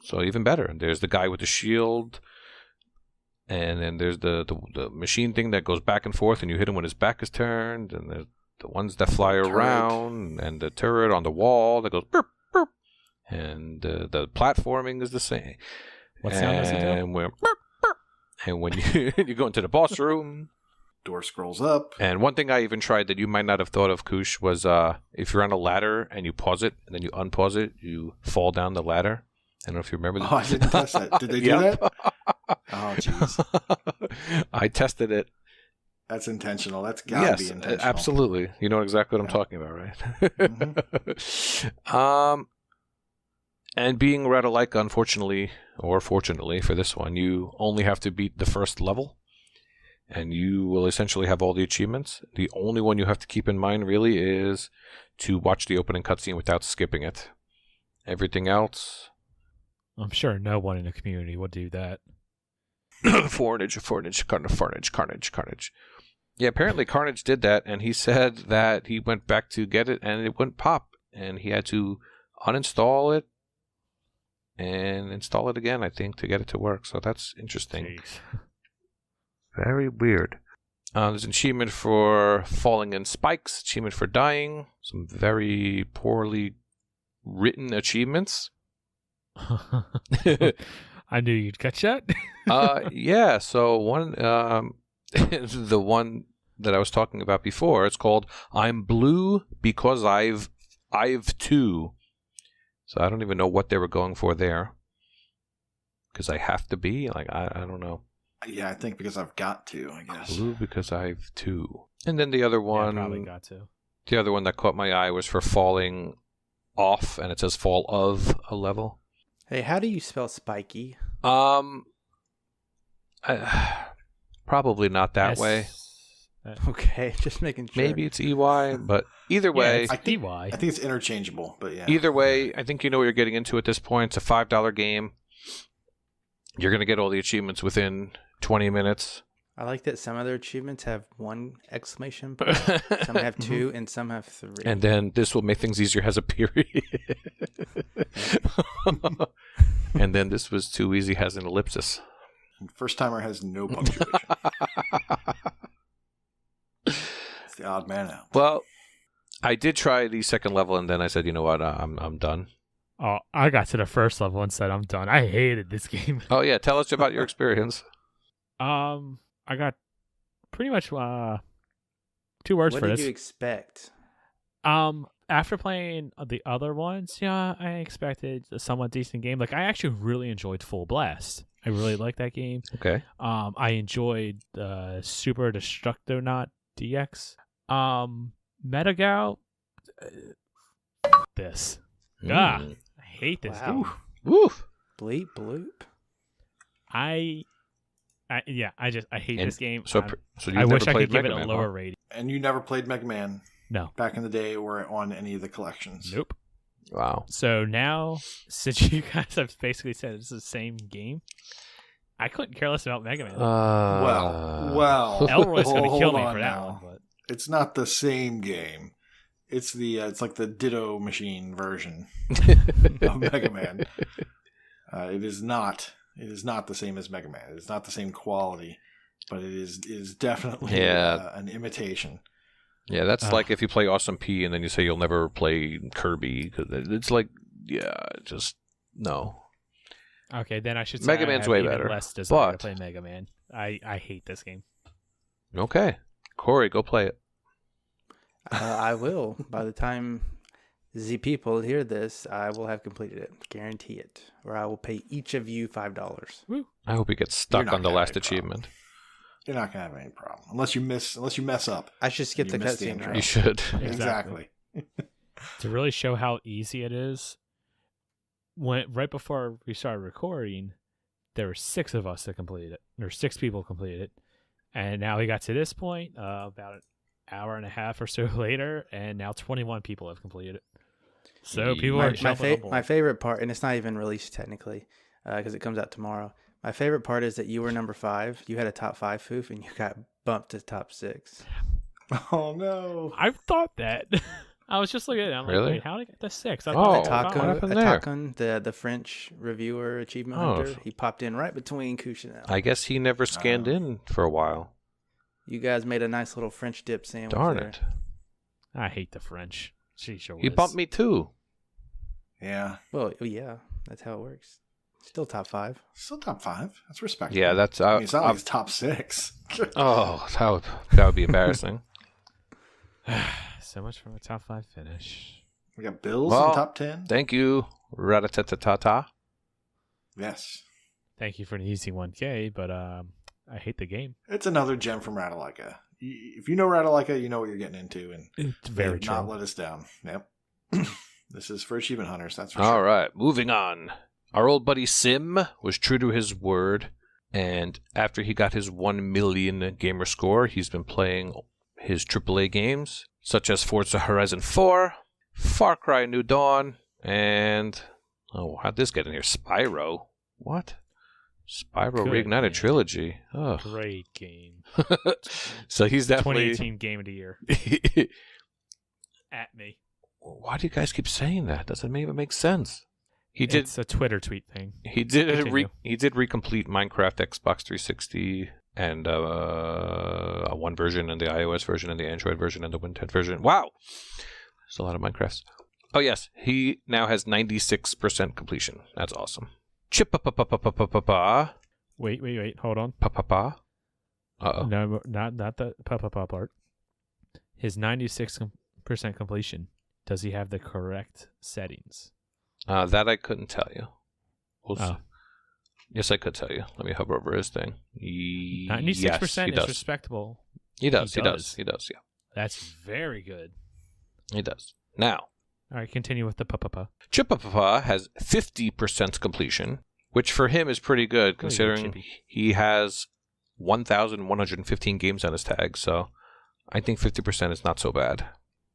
Speaker 3: So even better. There's the guy with the shield. And then there's the machine thing that goes back and forth, and you hit him when his back is turned. And there's the ones that fly around, and the turret on the wall that goes burp, burp. And the platforming is the same.
Speaker 1: What sound does it do?
Speaker 3: And when you go into the boss room,
Speaker 2: door scrolls up.
Speaker 3: And one thing I even tried that you might not have thought of, Koosh, was if you're on a ladder and you pause it and then you unpause it, you fall down the ladder. I don't know if you remember that.
Speaker 2: Oh, I didn't test that. Did they do that? Oh, jeez.
Speaker 3: I tested it.
Speaker 2: That's intentional. That's gotta be intentional.
Speaker 3: Absolutely. You know exactly what I'm talking about, right?
Speaker 2: Mm-hmm.
Speaker 3: And being rat-alike, unfortunately, or fortunately for this one, you only have to beat the first level. And you will essentially have all the achievements. The only one you have to keep in mind, really, is to watch the opening cutscene without skipping it. Everything else...
Speaker 1: I'm sure no one in the community would do that.
Speaker 3: Carnage. Yeah, apparently Carnage did that, and he said that he went back to get it, and it wouldn't pop. And he had to uninstall it and install it again, I think, to get it to work. So that's interesting.
Speaker 1: Jeez.
Speaker 3: Very weird. There's an achievement for falling in spikes, achievement for dying, some very poorly written achievements.
Speaker 1: I knew you'd catch that.
Speaker 3: Yeah, so one, the one that I was talking about before, it's called I'm Blue Because I've Too. So I don't even know what they were going for there. Because I have to be? Like, I don't know.
Speaker 2: Yeah, I think because I've got to, I guess.
Speaker 3: Blue Because I've Too. And then the other one...
Speaker 1: Yeah, probably got to.
Speaker 3: The other one that caught my eye was for falling off, and it says fall of a level.
Speaker 4: Hey, how do you spell spiky?
Speaker 3: Probably not that way.
Speaker 4: Okay, just making sure.
Speaker 3: Maybe it's EY, but either way...
Speaker 2: I think
Speaker 1: EY.
Speaker 2: I think it's interchangeable, but yeah.
Speaker 3: Either way, I think you know what you're getting into at this point. It's a $5 game. You're going to get all the achievements within 20 minutes.
Speaker 4: I like that some of their achievements have one exclamation point, some have two, and some have three.
Speaker 3: And then this will make things easier, has a period. And then this was too easy, has an ellipsis.
Speaker 2: First timer has no punctuation. It's the odd man out.
Speaker 3: Well, I did try the second level, and then I said, you know what, I'm done.
Speaker 1: Oh, I got to the first level and said I'm done. I hated this game.
Speaker 3: Oh, yeah, tell us about your experience.
Speaker 1: I got pretty much 2 words for this.
Speaker 4: What did you expect?
Speaker 1: After playing the other ones, yeah, I expected a somewhat decent game. Like, I actually really enjoyed Full Blast. I really liked that game.
Speaker 3: Okay.
Speaker 1: I enjoyed Super Destructonaut DX. Metagao, this. I hate this game.
Speaker 3: Woof.
Speaker 4: Bleep bloop.
Speaker 1: I hate this game.
Speaker 3: So you
Speaker 1: I wish
Speaker 3: never
Speaker 1: I
Speaker 3: played
Speaker 1: could give
Speaker 3: Mega
Speaker 1: it a
Speaker 3: Man,
Speaker 1: lower
Speaker 3: huh?
Speaker 1: rating.
Speaker 2: And you never played Mega Man
Speaker 1: No.
Speaker 2: back in the day or on any of the collections?
Speaker 1: Nope.
Speaker 3: Wow.
Speaker 1: So now, since you guys have basically said it's the same game, I couldn't care less about Mega Man.
Speaker 2: Well.
Speaker 1: Elroy's going to kill
Speaker 2: hold
Speaker 1: me
Speaker 2: on
Speaker 1: for that
Speaker 2: now.
Speaker 1: one. But
Speaker 2: It's not the same game. It's it's like the Ditto Machine version of Mega Man. It is not the same as Mega Man. It is not the same quality, but it is definitely an imitation.
Speaker 3: Yeah, that's like if you play Awesome P and then you say you'll never play Kirby. It's like, just no.
Speaker 1: Okay, then I should say
Speaker 3: Mega
Speaker 1: I
Speaker 3: Man's
Speaker 1: have
Speaker 3: way
Speaker 1: even
Speaker 3: better,
Speaker 1: less desire to
Speaker 3: but-
Speaker 1: play Mega Man. I hate this game.
Speaker 3: Okay. Corey, go play it.
Speaker 4: I will. By the time the people hear this, I will have completed it. Guarantee it. Or I will pay each of you $5.
Speaker 3: I hope you get
Speaker 2: You're
Speaker 3: stuck
Speaker 2: not
Speaker 3: on the
Speaker 2: gonna have
Speaker 3: last
Speaker 2: any problem.
Speaker 3: achievement.
Speaker 2: You're not gonna have any problem unless you mess up.
Speaker 4: I should skip
Speaker 2: You
Speaker 4: the
Speaker 2: missed the
Speaker 4: cutscene.
Speaker 2: intro.
Speaker 4: Right?
Speaker 3: You should.
Speaker 2: Exactly.
Speaker 1: To really show how easy it is, right before we started recording, there were 6 of us that completed it. There were 6 people completed it. And now we got to this point, about an hour and a half or so later, and now 21 people have completed it. So people are jumping on board.
Speaker 4: My favorite part, and it's not even released technically, because it comes out tomorrow. My favorite part is that you were number 5. You had a top 5 foof, and you got bumped to top 6.
Speaker 2: Oh no!
Speaker 1: I've thought that. I was just looking at it. I'm
Speaker 3: Really?
Speaker 1: like, wait, how did I get the 6? I
Speaker 3: Oh,
Speaker 1: thought
Speaker 3: what
Speaker 1: it was
Speaker 3: happened there?
Speaker 4: Atakun, the French reviewer achievement
Speaker 3: Oh.
Speaker 4: hunter, he popped in right between Kush and Al.
Speaker 3: I guess he never scanned in for a while.
Speaker 4: You guys made a nice little French dip sandwich.
Speaker 3: Darn
Speaker 4: there.
Speaker 3: it.
Speaker 1: I hate the French. She sure
Speaker 3: He
Speaker 1: was.
Speaker 3: bumped me too.
Speaker 2: Yeah.
Speaker 4: Well, yeah, that's how it works. Still top 5.
Speaker 2: Still top 5. That's respectable.
Speaker 3: Yeah, that's...
Speaker 2: I mean, it's not like it's top 6.
Speaker 3: Oh, that would be embarrassing.
Speaker 1: So much for a top 5 finish.
Speaker 2: We got Bills
Speaker 3: Well,
Speaker 2: in top 10.
Speaker 3: Thank you, Ratatatata.
Speaker 2: Yes.
Speaker 1: Thank you for an easy 1K, but I hate the game.
Speaker 2: It's another gem from Ratalaika. If you know Ratalaika, you know what you're getting into, and
Speaker 1: It's
Speaker 2: they
Speaker 1: very
Speaker 2: have
Speaker 1: true.
Speaker 2: not let us down. Yep. This is for achievement hunters, that's for
Speaker 3: All
Speaker 2: sure.
Speaker 3: right, moving on. Our old buddy Sim was true to his word, and after he got his 1 million gamer score, he's been playing his AAA games, such as Forza Horizon 4, Far Cry New Dawn, and... Oh, how'd this get in here? Spyro? What? Spyro
Speaker 1: Good
Speaker 3: Reignited
Speaker 1: game.
Speaker 3: Trilogy. Oh.
Speaker 1: Great game.
Speaker 3: So he's definitely...
Speaker 1: 2018 Game of the Year. At me.
Speaker 3: Why do you guys keep saying that? Doesn't even make sense. He did.
Speaker 1: It's a Twitter tweet thing.
Speaker 3: He did.
Speaker 1: Continue.
Speaker 3: He did recomplete Minecraft Xbox 360 and one version, and the iOS version, and the Android version, and the Windows version. Wow, there's a lot of Minecrafts. Oh yes, he now has 96% completion. That's awesome. Chip-pa-pa-pa-pa-pa-pa-pa.
Speaker 1: Wait. Hold on.
Speaker 3: Pa-pa-pa. Uh-oh.
Speaker 1: No, not the pop part. His 96% completion. Does he have the correct settings?
Speaker 3: That I couldn't tell you.
Speaker 1: Oh.
Speaker 3: Yes, I could tell you. Let me hover over his thing.
Speaker 1: 96%
Speaker 3: Yes, he
Speaker 1: is
Speaker 3: does.
Speaker 1: respectable.
Speaker 3: He does.
Speaker 1: He does.
Speaker 3: Yeah.
Speaker 1: That's very good.
Speaker 3: He does. Now,
Speaker 1: All right, continue with the pa.
Speaker 3: Chippa has 50% completion, which for him is pretty good considering
Speaker 1: Chippy.
Speaker 3: he has 1,115 games on his tag, so I think 50% is not so bad.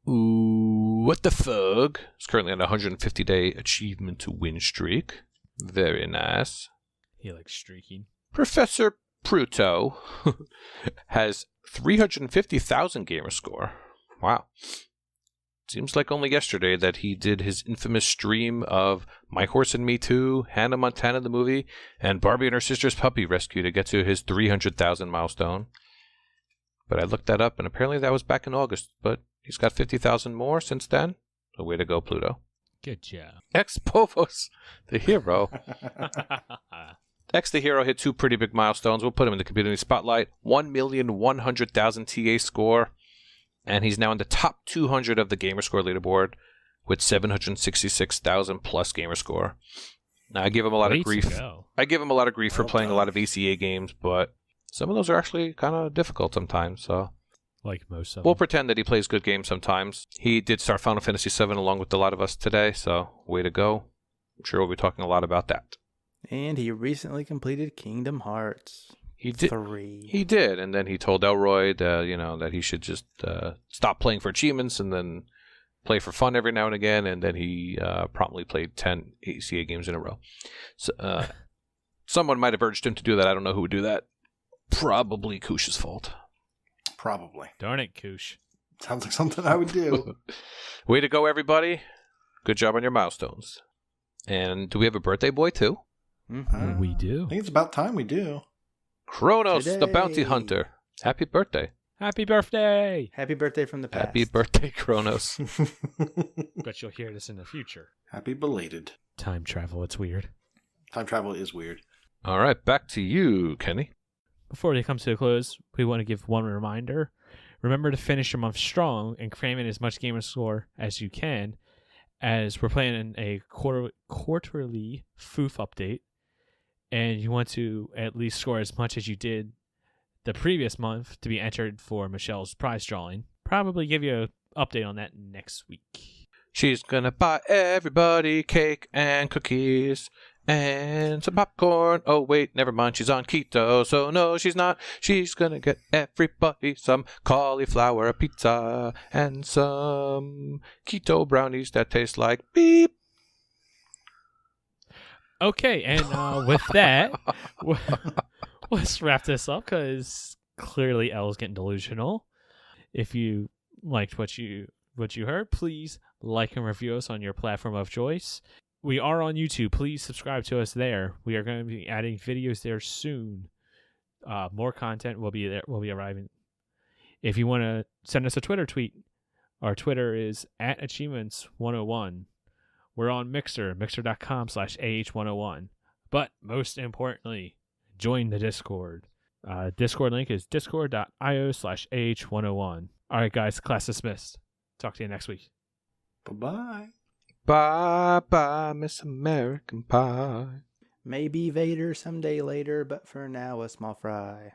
Speaker 3: Ooh, what the fuck? He's currently on a 150-day achievement to win streak. Very nice.
Speaker 1: He likes streaking.
Speaker 3: Professor Pruto has 350,000 gamer score. Wow. Seems like only yesterday that he did his infamous stream of My Horse and Me 2, Hannah Montana the movie, and Barbie and her sister's puppy rescue to get to his 300,000 milestone. But I looked that up, and apparently that was back in August, but he's got 50,000 more since then. So way to go, Pluto.
Speaker 1: Good job.
Speaker 3: Ex-Povos, the hero. X the hero hit 2 pretty big milestones. We'll put him in the community spotlight. 1,100,000 TA score. And he's now in the top 200 of the gamerscore leaderboard with 766,000 plus gamerscore. Now, I give him a lot of grief. I give him a lot of grief for playing a lot of ACA games, but some of those are actually kind of difficult sometimes. So,
Speaker 1: like most of
Speaker 3: we'll
Speaker 1: them.
Speaker 3: pretend that he plays good games sometimes. He did start Final Fantasy VII along with a lot of us today, so way to go. I'm sure we'll be talking a lot about that.
Speaker 4: And he recently completed Kingdom Hearts.
Speaker 3: He did.
Speaker 4: 3.
Speaker 3: He did, and then he told Elroy, that he should just stop playing for achievements and then play for fun every now and again. And then he promptly played 10 ACA games in a row. So, someone might have urged him to do that. I don't know who would do that. Probably Kush's fault.
Speaker 2: Probably.
Speaker 1: Darn it, Koosh.
Speaker 2: Sounds like something I would do.
Speaker 3: Way to go, everybody! Good job on your milestones. And do we have a birthday boy too?
Speaker 4: Mm-hmm.
Speaker 1: We do.
Speaker 2: I think it's about time we do.
Speaker 3: Kronos, the bounty
Speaker 4: Today.
Speaker 3: hunter. Happy birthday.
Speaker 1: Happy birthday!
Speaker 4: Happy birthday from the past.
Speaker 3: Happy birthday, Kronos.
Speaker 1: Bet you'll hear this in the future.
Speaker 2: Happy belated.
Speaker 1: Time travel, it's weird.
Speaker 2: Time travel is weird.
Speaker 3: All right, back to you, Kenny.
Speaker 1: Before we come to a close, we want to give one reminder. Remember to finish your month strong and cram in as much gamer score as you can, as we're planning a quarterly FOOF update, and you want to at least score as much as you did the previous month to be entered for Michelle's prize drawing. Probably give you an update on that next week.
Speaker 3: She's gonna buy everybody cake and cookies and some popcorn. Oh, wait, never mind. She's on keto, so no, she's not. She's gonna get everybody some cauliflower pizza and some keto brownies that taste like beep.
Speaker 1: Okay, and with that, let's wrap this up because clearly Elle's getting delusional. If you liked what you what you heard, please like and review us on your platform of choice. We are on YouTube. Please subscribe to us there. We are going to be adding videos there soon. More content will be there. Will be arriving. If you want to send us a Twitter tweet, our Twitter is @achievements101. We're on Mixer, mixer.com/AH101. But most importantly, join the Discord. Discord link is discord.io/AH101. All right, guys, class dismissed. Talk to you next week.
Speaker 2: Bye-bye.
Speaker 3: Bye-bye, Miss American Pie.
Speaker 4: Maybe Vader someday later, but for now, a small fry.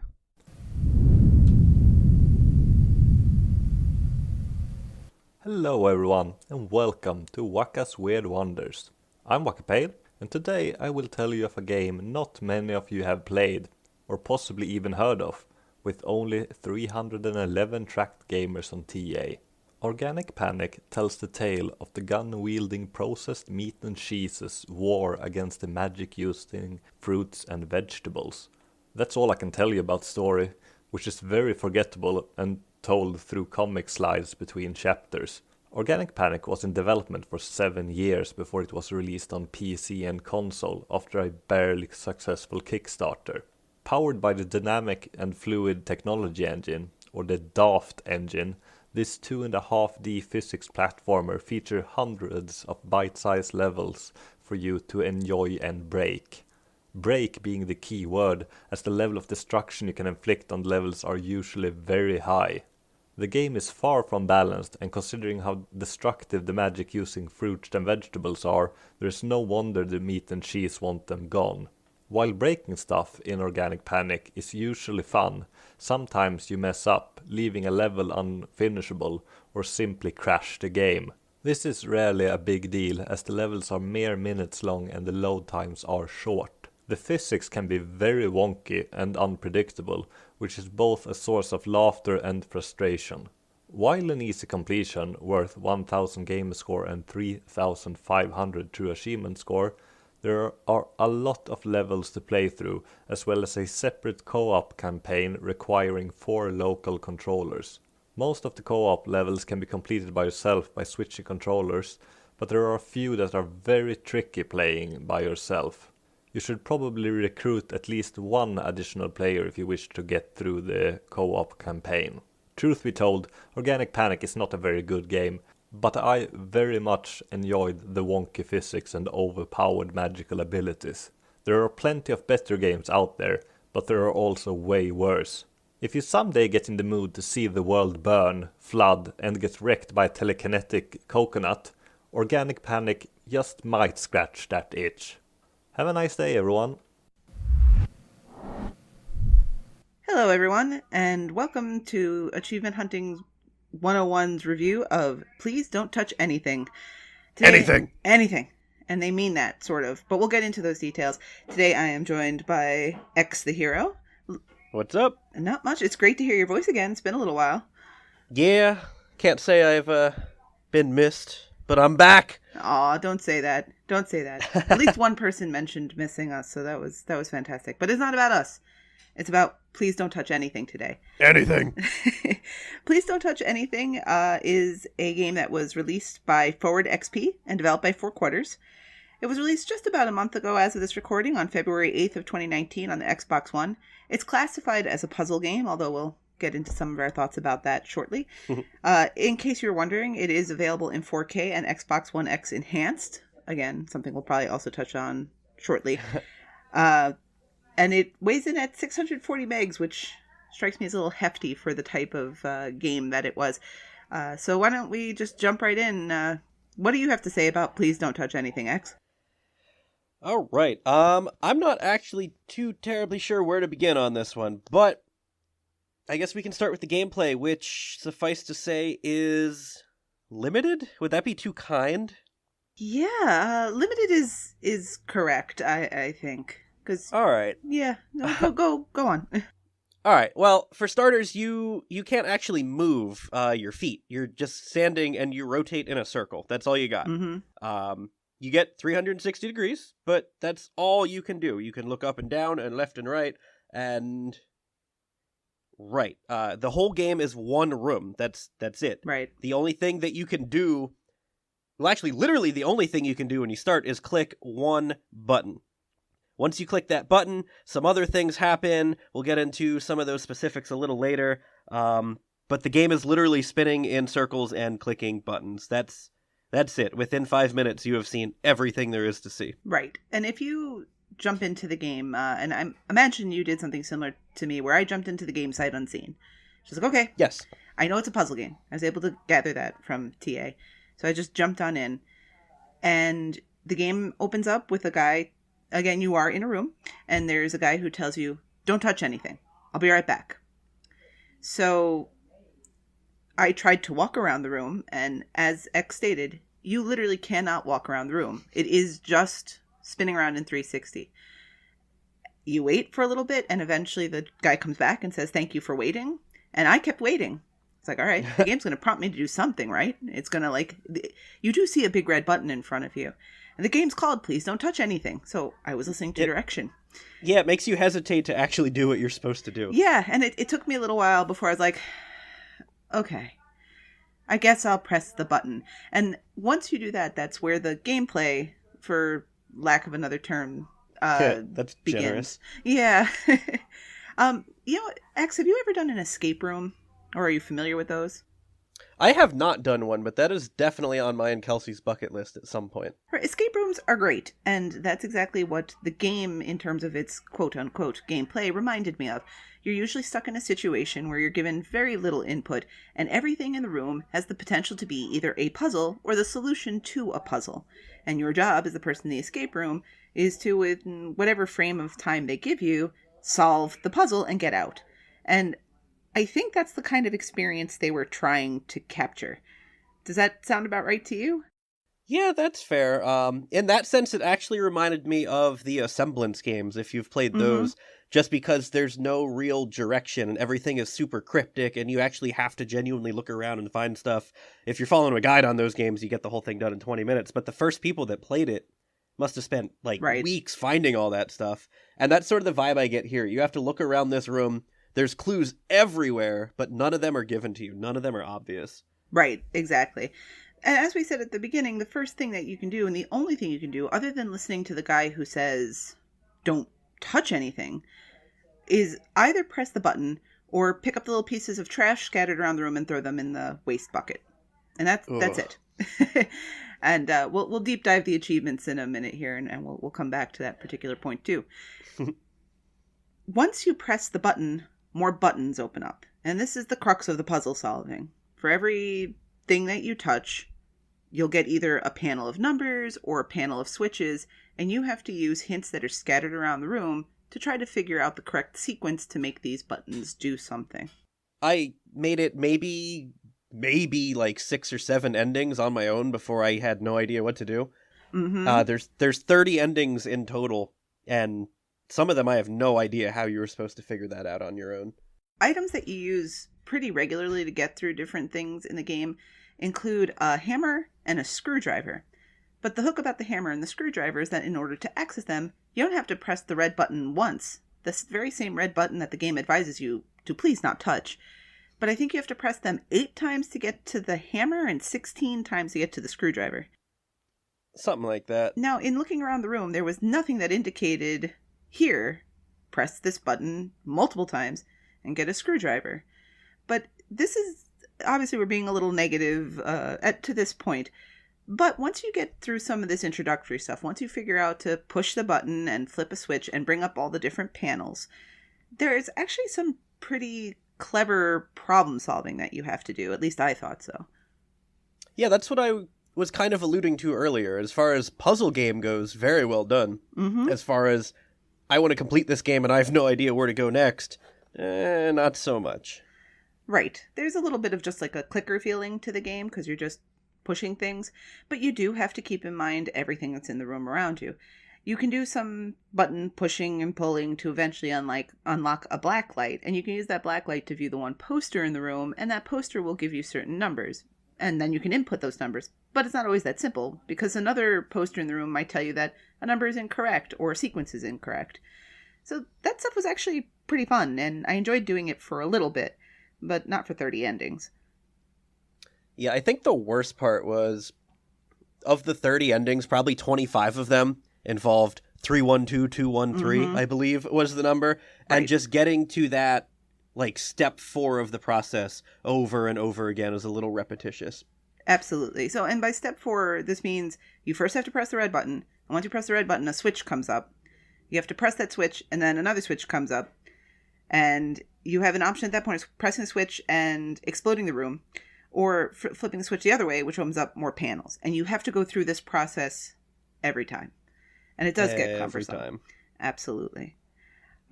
Speaker 5: Hello everyone, and welcome to Waka's Weird Wonders. I'm Wakapeil, and today I will tell you of a game not many of you have played, or possibly even heard of, with only 311 tracked gamers on TA. Organic Panic tells the tale of the gun-wielding processed meat and cheeses war against the magic-using fruits and vegetables. That's all I can tell you about the story, which is very forgettable and told through comic slides between chapters. Organic Panic was in development for 7 years before it was released on PC and console after a barely successful Kickstarter. Powered by the Dynamic and Fluid Technology Engine, or the DAFT engine, this 2.5D physics platformer features hundreds of bite-sized levels for you to enjoy and break. Break being the key word, as the level of destruction you can inflict on levels are usually very high. The game is far from balanced, and considering how destructive the magic-using fruits and vegetables are, there is no wonder the meat and cheese want them gone. While breaking stuff in Organic Panic is usually fun, sometimes you mess up, leaving a level unfinishable, or simply crash the game. This is rarely a big deal, as the levels are mere minutes long and the load times are short. The physics can be very wonky and unpredictable, which is both a source of laughter and frustration. While an easy completion, worth 1000 gamer score and 3500 true achievement score, there are a lot of levels to play through, as well as a separate co-op campaign requiring 4 local controllers. Most of the co-op levels can be completed by yourself by switching controllers, but there are a few that are very tricky playing by yourself. You should probably recruit at least one additional player if you wish to get through the co-op campaign. Truth be told, Organic Panic is not a very good game, but I very much enjoyed the wonky physics and overpowered magical abilities. There are plenty of better games out there, but there are also way worse. If you someday get in the mood to see the world burn, flood, and get wrecked by a telekinetic coconut, Organic Panic just might scratch that itch. Have a nice day, everyone.
Speaker 6: Hello, everyone, and welcome to Achievement Hunting 101's review of Please Don't Touch Anything. Today, anything. And they mean that, sort of. But we'll get into those details. Today I am joined by X the Hero.
Speaker 7: What's up?
Speaker 6: Not much. It's great to hear your voice again. It's been a little while.
Speaker 7: Yeah, can't say I've been missed, but I'm back.
Speaker 6: Aw, don't say that. Don't say that. At least one person mentioned missing us, so that was fantastic. But it's not about us. It's about Please Don't Touch Anything today.
Speaker 7: Anything.
Speaker 6: Please Don't Touch Anything is a game that was released by Forward XP and developed by 4 Quarters. It was released just about a month ago as of this recording on February 8th of 2019 on the Xbox One. It's classified as a puzzle game, although we'll get into some of our thoughts about that shortly. In case you're wondering, it is available in 4K and Xbox One X Enhanced. Again, something we'll probably also touch on shortly. And it weighs in at 640 megs, which strikes me as a little hefty for the type of game that it was. So why don't we just jump right in? What do you have to say about Please Don't Touch Anything, X?
Speaker 7: All right. I'm not actually too terribly sure where to begin on this one, but I guess we can start with the gameplay, which, suffice to say, is limited? Would that be too kind?
Speaker 6: Yeah, limited is correct, I think.
Speaker 7: All right.
Speaker 6: Yeah, no, go on.
Speaker 7: All right. Well, for starters, you can't actually move your feet. You're just standing and you rotate in a circle. That's all you got.
Speaker 6: Mm-hmm.
Speaker 7: You get 360 degrees, but that's all you can do. You can look up and down and left and right, and Right. The whole game is one room. That's it.
Speaker 6: Right.
Speaker 7: The only thing that you can do, well, actually, literally the only thing you can do when you start is click one button. Once you click that button, some other things happen. We'll get into some of those specifics a little later. But the game is literally spinning in circles and clicking buttons. That's it. Within 5 minutes, you have seen everything there is to see.
Speaker 6: Right. And if you jump into the game, and I imagine you did something similar to me, where I jumped into the game sight unseen. She's like, okay.
Speaker 7: Yes.
Speaker 6: I know it's a puzzle game. I was able to gather that from TA. So I just jumped on in. And the game opens up with a guy. Again, you are in a room, and there's a guy who tells you, don't touch anything. I'll be right back. So I tried to walk around the room, and as X stated, you literally cannot walk around the room. It is just spinning around in 360. You wait for a little bit, and eventually the guy comes back and says, thank you for waiting. And I kept waiting. It's like, all right, the game's going to prompt me to do something, right? It's going to you do see a big red button in front of you. And the game's called, please don't touch anything. So I was listening to direction.
Speaker 7: Yeah, it makes you hesitate to actually do what you're supposed to do.
Speaker 6: Yeah, and it took me a little while before I was like, okay, I guess I'll press the button. And once you do that, that's where the gameplay, for lack of another term,
Speaker 7: that's
Speaker 6: begins.
Speaker 7: generous.
Speaker 6: Yeah. X, have you ever done an escape room? Or are you familiar with those?
Speaker 7: I have not done one, but that is definitely on my and Kelsey's bucket list at some point.
Speaker 6: Escape rooms are great, and that's exactly what the game, in terms of its quote-unquote gameplay, reminded me of. You're usually stuck in a situation where you're given very little input, and everything in the room has the potential to be either a puzzle or the solution to a puzzle. And your job as the person in the escape room is to, in whatever frame of time they give you, solve the puzzle and get out. And I think that's the kind of experience they were trying to capture. Does that sound about right to you?
Speaker 7: Yeah, that's fair. In that sense, it actually reminded me of the Semblance games, if you've played those, just because there's no real direction and everything is super cryptic and you actually have to genuinely look around and find stuff. If you're following a guide on those games, you get the whole thing done in 20 minutes. But the first people that played it must have spent weeks finding all that stuff. And that's sort of the vibe I get here. You have to look around this room. There's clues everywhere, but none of them are given to you. None of them are obvious.
Speaker 6: Right, exactly. And as we said at the beginning, the first thing that you can do, and the only thing you can do, other than listening to the guy who says, don't touch anything, is either press the button or pick up the little pieces of trash scattered around the room and throw them in the waste bucket. And that's it. And we'll deep dive the achievements in a minute here, and we'll come back to that particular point too. Once you press the button, more buttons open up. And this is the crux of the puzzle solving. For every thing that you touch, you'll get either a panel of numbers or a panel of switches, and you have to use hints that are scattered around the room to try to figure out the correct sequence to make these buttons do something.
Speaker 7: I made it maybe like 6 or 7 endings on my own before I had no idea what to do. Mm-hmm. There's 30 endings in total, and some of them I have no idea how you were supposed to figure that out on your own.
Speaker 6: Items that you use pretty regularly to get through different things in the game include a hammer and a screwdriver. But the hook about the hammer and the screwdriver is that in order to access them, you don't have to press the red button once. This very same red button that the game advises you to please not touch. But I think you have to press them 8 times to get to the hammer and 16 times to get to the screwdriver.
Speaker 7: Something like that.
Speaker 6: Now, in looking around the room, there was nothing that indicated, here, press this button multiple times and get a screwdriver. But this is, obviously we're being a little negative to this point. But once you get through some of this introductory stuff, once you figure out to push the button and flip a switch and bring up all the different panels, there's actually some pretty clever problem solving that you have to do. At least I thought so. Yeah,
Speaker 7: that's what I was kind of alluding to earlier. As far as puzzle game goes, very well done. Mm-hmm. As far as I want to complete this game and I have no idea where to go next, not so much.
Speaker 6: Right. There's a little bit of just like a clicker feeling to the game because you're just pushing things, but you do have to keep in mind everything that's in the room around you. You can do some button pushing and pulling to eventually unlock a black light, and you can use that black light to view the one poster in the room, and that poster will give you certain numbers, and then you can input those numbers. But it's not always that simple, because another poster in the room might tell you that a number is incorrect or a sequence is incorrect. So that stuff was actually pretty fun, and I enjoyed doing it for a little bit, but not for 30 endings.
Speaker 7: Yeah, I think the worst part was, of the 30 endings, probably 25 of them involved 312, 213, I believe was the number.
Speaker 6: Right.
Speaker 7: And just getting to that, like, step 4 of the process over and over again is a little repetitious.
Speaker 6: Absolutely. So, and by step 4, this means you first have to press the red button. And once you press the red button, a switch comes up. You have to press that switch, and then another switch comes up. And you have an option at that point of pressing the switch and exploding the room, or flipping the switch the other way, which opens up more panels. And you have to go through this process every time. And it does get cumbersome.
Speaker 7: Every time.
Speaker 6: Absolutely.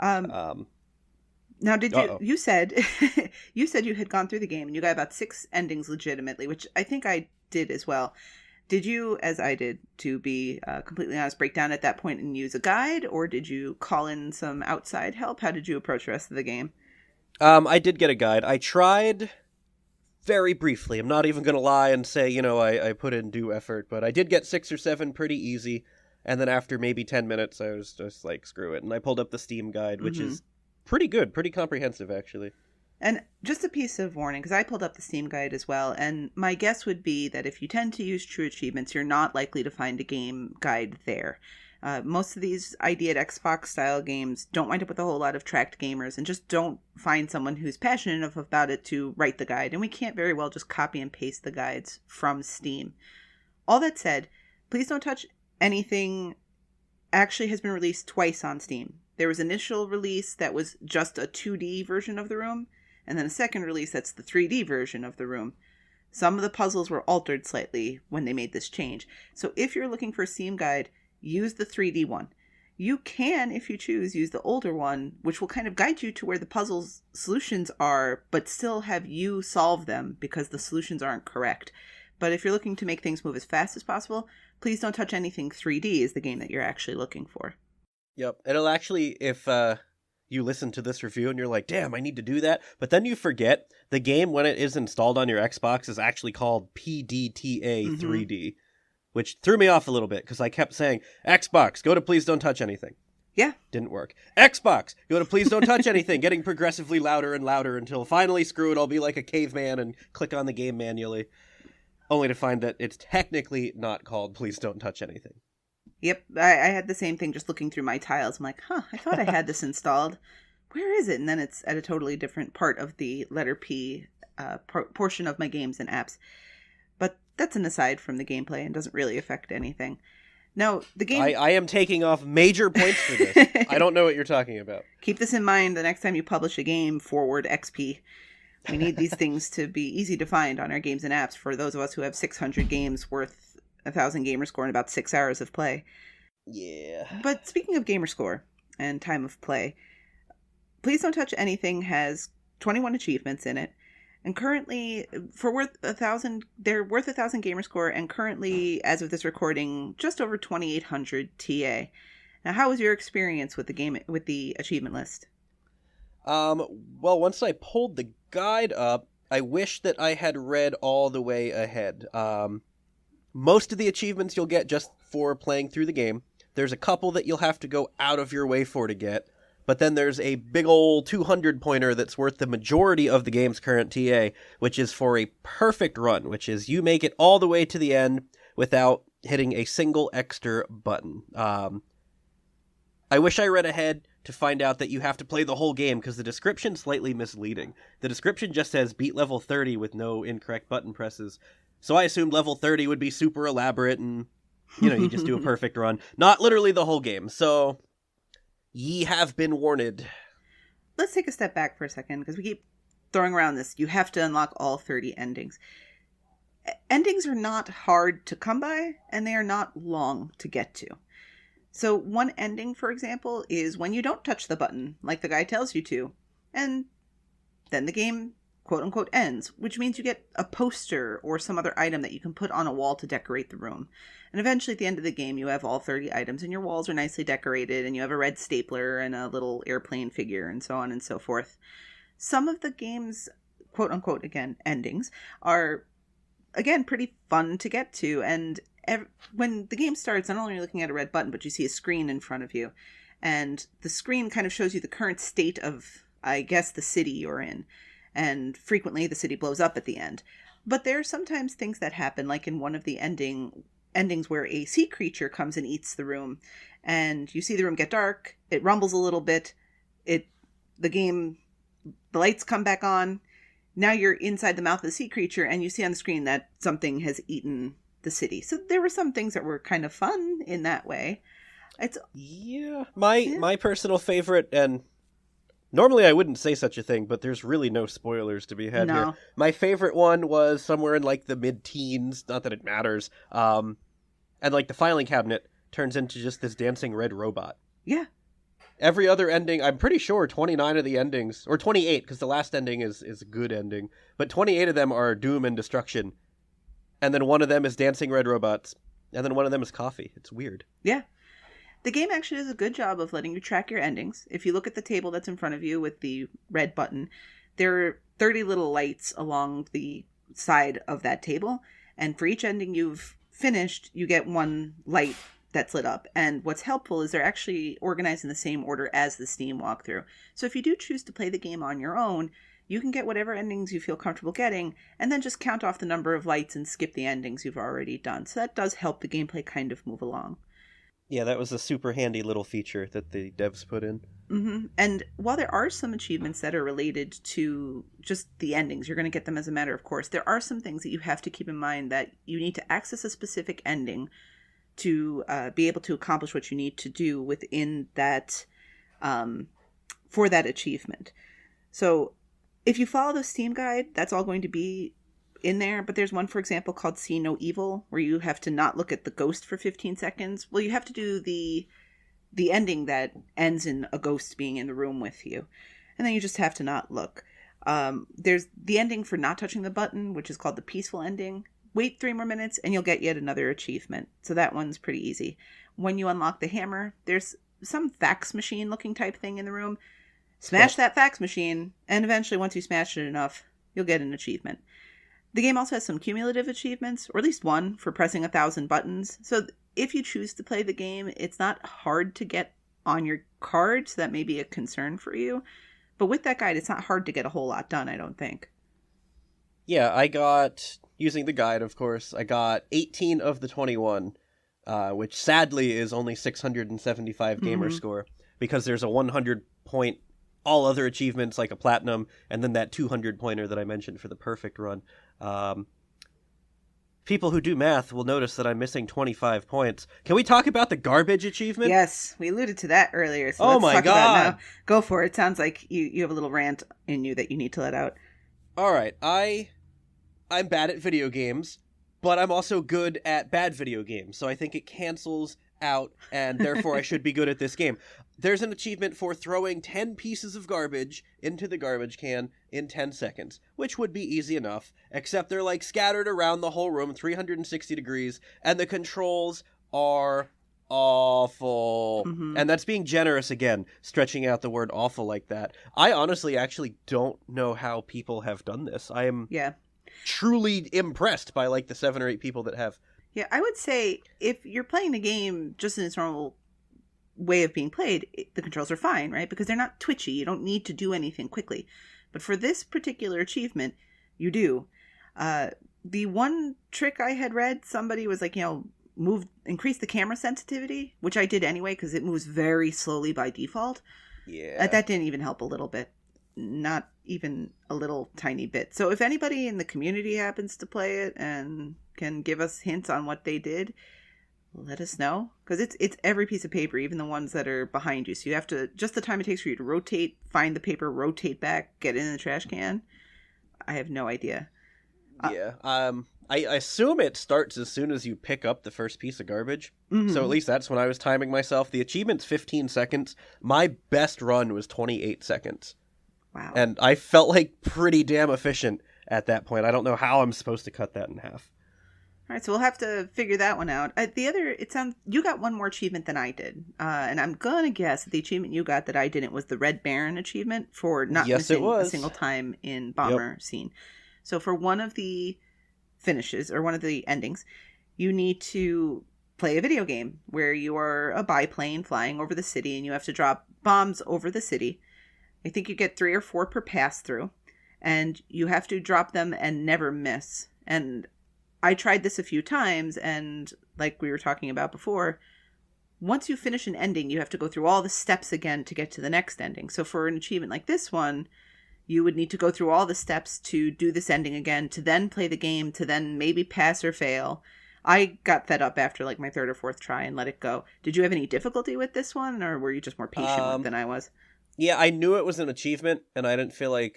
Speaker 7: Now,
Speaker 6: did you said you said you had gone through the game and you got about 6 endings legitimately, which I think I did as well. Did you, as I did, to be completely honest, break down at that point and use a guide, or did you call in some outside help? How did you approach the rest of the game?
Speaker 7: I did get a guide. I tried very briefly. I'm not even going to lie and say, I put in due effort, but I did get 6 or 7 pretty easy. And then after maybe 10 minutes, I was just like, screw it. And I pulled up the Steam guide, which is pretty good, pretty comprehensive, actually.
Speaker 6: And just a piece of warning, because I pulled up the Steam guide as well, and my guess would be that if you tend to use True Achievements, you're not likely to find a game guide there. Most of these ID at Xbox style games don't wind up with a whole lot of tracked gamers, and just don't find someone who's passionate enough about it to write the guide, and we can't very well just copy and paste the guides from Steam. All that said, please don't touch anything. Actually has been released twice on Steam. There was initial release that was just a 2D version of the room, and then a second release that's the 3D version of the room. Some of the puzzles were altered slightly when they made this change. So if you're looking for a Steam guide, use the 3D one. You can, if you choose, use the older one, which will kind of guide you to where the puzzle's solutions are, but still have you solve them because the solutions aren't correct. But if you're looking to make things move as fast as possible, please don't touch anything 3D is the game that you're actually looking for.
Speaker 7: Yep. It'll actually, if you listen to this review and you're like, damn, I need to do that, but then you forget the game, when it is installed on your Xbox, is actually called PDTA 3D, which threw me off a little bit because I kept saying, Xbox, go to please don't touch anything.
Speaker 6: Yeah.
Speaker 7: Didn't work. Xbox, go to please don't touch anything, getting progressively louder and louder until finally, screw it, I'll be like a caveman and click on the game manually, only to find that it's technically not called please don't touch anything.
Speaker 6: Yep, I had the same thing just looking through my tiles. I'm like, I thought I had this installed. Where is it? And then it's at a totally different part of the letter P portion of my games and apps. But that's an aside from the gameplay and doesn't really affect anything. Now, the game...
Speaker 7: I am taking off major points for this. I don't know what you're talking about.
Speaker 6: Keep this in mind the next time you publish a game, forward XP. We need these things to be easy to find on our games and apps for those of us who have 600 games worth 1,000 gamer score in about 6 hours of play.
Speaker 7: Yeah.
Speaker 6: But speaking of gamer score and time of play, Please Don't Touch Anything has 21 achievements in it, and currently, for worth 1,000, they're worth 1,000 gamer score, and currently, as of this recording, just over 2,800 TA. Now, how was your experience with the game, with the achievement list?
Speaker 7: Well, once I pulled the guide up, I wish that I had read all the way ahead. Most of the achievements you'll get just for playing through the game. There's a couple that you'll have to go out of your way for to get. But then there's a big old 200 pointer that's worth the majority of the game's current TA, which is for a perfect run, which is you make it all the way to the end without hitting a single extra button. I wish I read ahead to find out that you have to play the whole game, because the description's slightly misleading. The description just says beat level 30 with no incorrect button presses. So I assumed level 30 would be super elaborate and, you just do a perfect run. Not literally the whole game. So, ye have been warned.
Speaker 6: Let's take a step back for a second, because we keep throwing around this. You have to unlock all 30 endings. Endings are not hard to come by, and they are not long to get to. So one ending, for example, is when you don't touch the button, like the guy tells you to, and then the game, quote-unquote, ends, which means you get a poster or some other item that you can put on a wall to decorate the room. And eventually at the end of the game, you have all 30 items, and your walls are nicely decorated, and you have a red stapler and a little airplane figure, and so on and so forth. Some of the game's, quote-unquote, again, endings are, again, pretty fun to get to, and when the game starts, not only are you looking at a red button, but you see a screen in front of you. and the screen kind of shows you the current state of, I guess, the city you're in. And frequently the city blows up at the end. But there are sometimes things that happen, like in one of the endings where a sea creature comes and eats the room, and you see the room get dark, it rumbles a little bit, the lights come back on, now you're inside the mouth of the sea creature, and you see on the screen that something has eaten the city. So there were some things that were kind of fun in that way.
Speaker 7: My personal favorite, and normally I wouldn't say such a thing, but there's really no spoilers to be had here. My favorite one was somewhere in like the mid-teens, not that it matters, and like the filing cabinet turns into just this dancing red robot.
Speaker 6: Yeah.
Speaker 7: Every other ending, I'm pretty sure 29 of the endings, or 28, because the last ending is a good ending, but 28 of them are doom and destruction. And then one of them is dancing red robots, and then one of them is coffee. It's weird.
Speaker 6: Yeah. The game actually does a good job of letting you track your endings. If you look at the table that's in front of you with the red button, there are 30 little lights along the side of that table. And for each ending you've finished, you get one light that's lit up. And what's helpful is they're actually organized in the same order as the Steam walkthrough. So if you do choose to play the game on your own, you can get whatever endings you feel comfortable getting, and then just count off the number of lights and skip the endings you've already done. So that does help the gameplay kind of move along.
Speaker 7: Yeah, that was a super handy little feature that the devs put in.
Speaker 6: Mm-hmm. And while there are some achievements that are related to just the endings, you're going to get them as a matter of course, there are some things that you have to keep in mind, that you need to access a specific ending to be able to accomplish what you need to do within that, for that achievement. So if you follow the Steam guide, that's all going to be in there. But there's one, for example, called See No Evil, where you have to not look at the ghost for 15 seconds. Well, you have to do the ending that ends in a ghost being in the room with you. And then you just have to not look. There's the ending for not touching the button, which is called the peaceful ending. Wait 3 more minutes and you'll get yet another achievement. So that one's pretty easy. When you unlock the hammer, there's some fax machine looking type thing in the room. Smash that fax machine, and eventually once you smash it enough, you'll get an achievement. The game also has some cumulative achievements, or at least one, for pressing 1,000 buttons. So if you choose to play the game, it's not hard to get on your card, so that may be a concern for you. But with that guide, it's not hard to get a whole lot done, I don't think.
Speaker 7: Yeah, I got, using the guide, of course, I got 18 of the 21, which sadly is only 675 gamer score, because there's a 100-point all other achievements like a platinum, and then that 200-pointer that I mentioned for the perfect run. People who do math will notice that I'm missing 25 points. Can we talk about the garbage achievement?
Speaker 6: Yes, we alluded to that earlier. So
Speaker 7: oh
Speaker 6: let's
Speaker 7: my
Speaker 6: talk
Speaker 7: God.
Speaker 6: About it now. Go for it. Sounds like you have a little rant in you that you need to let out.
Speaker 7: All right, I'm bad at video games, but I'm also good at bad video games, so I think it cancels out, and therefore I should be good at this game. There's an achievement for throwing 10 pieces of garbage into the garbage can in 10 seconds, which would be easy enough, except they're like scattered around the whole room 360 degrees, and the controls are awful. And that's being generous again, stretching out the word awful like that. I honestly actually don't know how people have done this. I am truly impressed by like the 7 or 8 people that have.
Speaker 6: Yeah, I would say if you're playing the game just in its normal way of being played, the controls are fine, right? Because they're not twitchy. You don't need to do anything quickly. But for this particular achievement, you do. The one trick I had read, somebody was like, increase the camera sensitivity, which I did anyway because it moves very slowly by default.
Speaker 7: Yeah.
Speaker 6: That didn't even help a little bit. Not even a little tiny bit. So if anybody in the community happens to play it and can give us hints on what they did, let us know, because it's every piece of paper, even the ones that are behind you. So you have to, just the time it takes for you to rotate, find the paper, rotate back, get it in the trash can. I have no idea.
Speaker 7: Yeah. I assume it starts as soon as you pick up the first piece of garbage. So at least that's when I was timing myself. The achievement's 15 seconds. My best run was 28 seconds.
Speaker 6: Wow.
Speaker 7: And I felt like pretty damn efficient at that point. I don't know how I'm supposed to cut that in half.
Speaker 6: All right, so we'll have to figure that one out. You got one more achievement than I did. And I'm going to guess that the achievement you got that I didn't was the Red Baron achievement for not missing a single time in Bomber Scene. So for one of the finishes, or one of the endings, you need to play a video game where you are a biplane flying over the city and you have to drop bombs over the city. I think you get 3 or 4 per pass through, and you have to drop them and never miss. And I tried this a few times, and like we were talking about before, once you finish an ending, you have to go through all the steps again to get to the next ending. So for an achievement like this one, you would need to go through all the steps to do this ending again, to then play the game, to then maybe pass or fail. I got fed up after like my 3rd or 4th try and let it go. Did you have any difficulty with this one, or were you just more patient than I was?
Speaker 7: Yeah, I knew it was an achievement, and I didn't feel like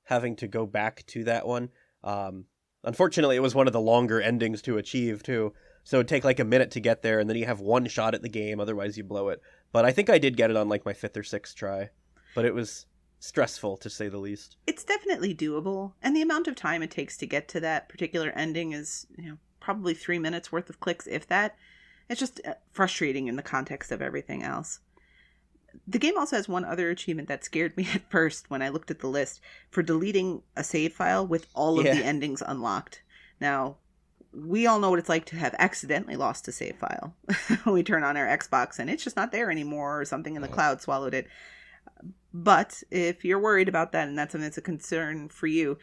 Speaker 7: having to go back to that one. Unfortunately, it was one of the longer endings to achieve, too. So it'd take like a minute to get there, and then you have one shot at the game, otherwise you blow it. But I think I did get it on like my 5th or 6th try. But it was stressful, to say the least.
Speaker 6: It's definitely doable, and the amount of time it takes to get to that particular ending is, probably 3 minutes worth of clicks, if that. It's just frustrating in the context of everything else. The game also has one other achievement that scared me at first when I looked at the list, for deleting a save file with all of the endings unlocked. Now, we all know what it's like to have accidentally lost a save file. We turn on our Xbox and it's just not there anymore, or something in the cloud swallowed it. But if you're worried about that and that's something that's a concern for you,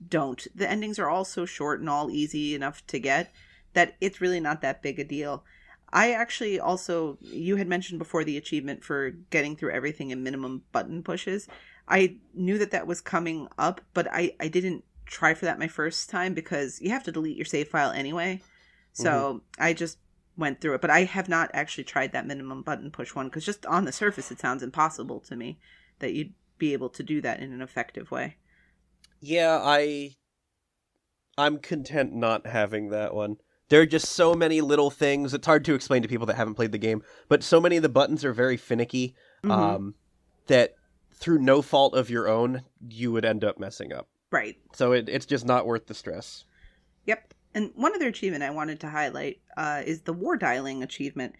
Speaker 6: don't. The endings are all so short and all easy enough to get that it's really not that big a deal. I actually also, you had mentioned before the achievement for getting through everything in minimum button pushes. I knew that was coming up, but I didn't try for that my first time because you have to delete your save file anyway. So I just went through it, but I have not actually tried that minimum button push one, because just on the surface it sounds impossible to me that you'd be able to do that in an effective way.
Speaker 7: Yeah, I'm content not having that one. There are just so many little things. It's hard to explain to people that haven't played the game, but so many of the buttons are very finicky that through no fault of your own, you would end up messing up.
Speaker 6: Right.
Speaker 7: So it's just not worth the stress.
Speaker 6: Yep. And one other achievement I wanted to highlight is the war dialing achievement.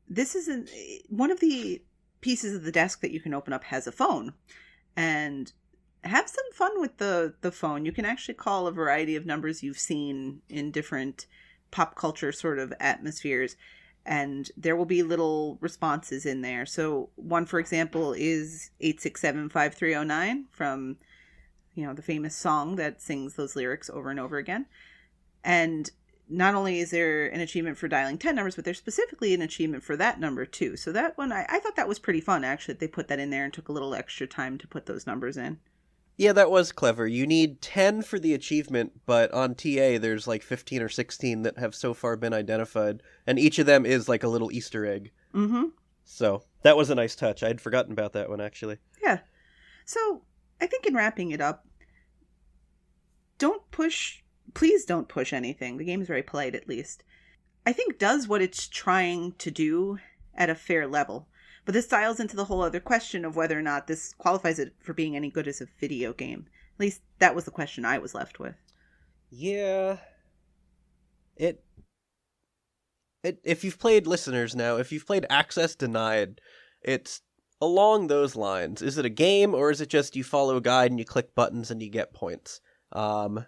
Speaker 6: This is one of the pieces of the desk that you can open up has a phone. And have some fun with the phone. You can actually call a variety of numbers you've seen in different pop culture sort of atmospheres, and there will be little responses in there. So one, for example, is 867-5309 from, the famous song that sings those lyrics over and over again. And not only is there an achievement for dialing 10 numbers, but there's specifically an achievement for that number too. So that one, I thought that was pretty fun, actually, that they put that in there and took a little extra time to put those numbers in.
Speaker 7: Yeah, that was clever. You need 10 for the achievement, but on TA there's like 15 or 16 that have so far been identified, and each of them is like a little Easter egg.
Speaker 6: Mm-hmm.
Speaker 7: So that was a nice touch. I'd forgotten about that one, actually.
Speaker 6: Yeah. So I think in wrapping it up, please don't push anything. The game is very polite, at least. I think does what it's trying to do at a fair level. But this dials into the whole other question of whether or not this qualifies it for being any good as a video game. At least that was the question I was left with.
Speaker 7: Yeah. If you've played listeners now, if you've played Access Denied, it's along those lines. Is it a game, or is it just you follow a guide and you click buttons and you get points? And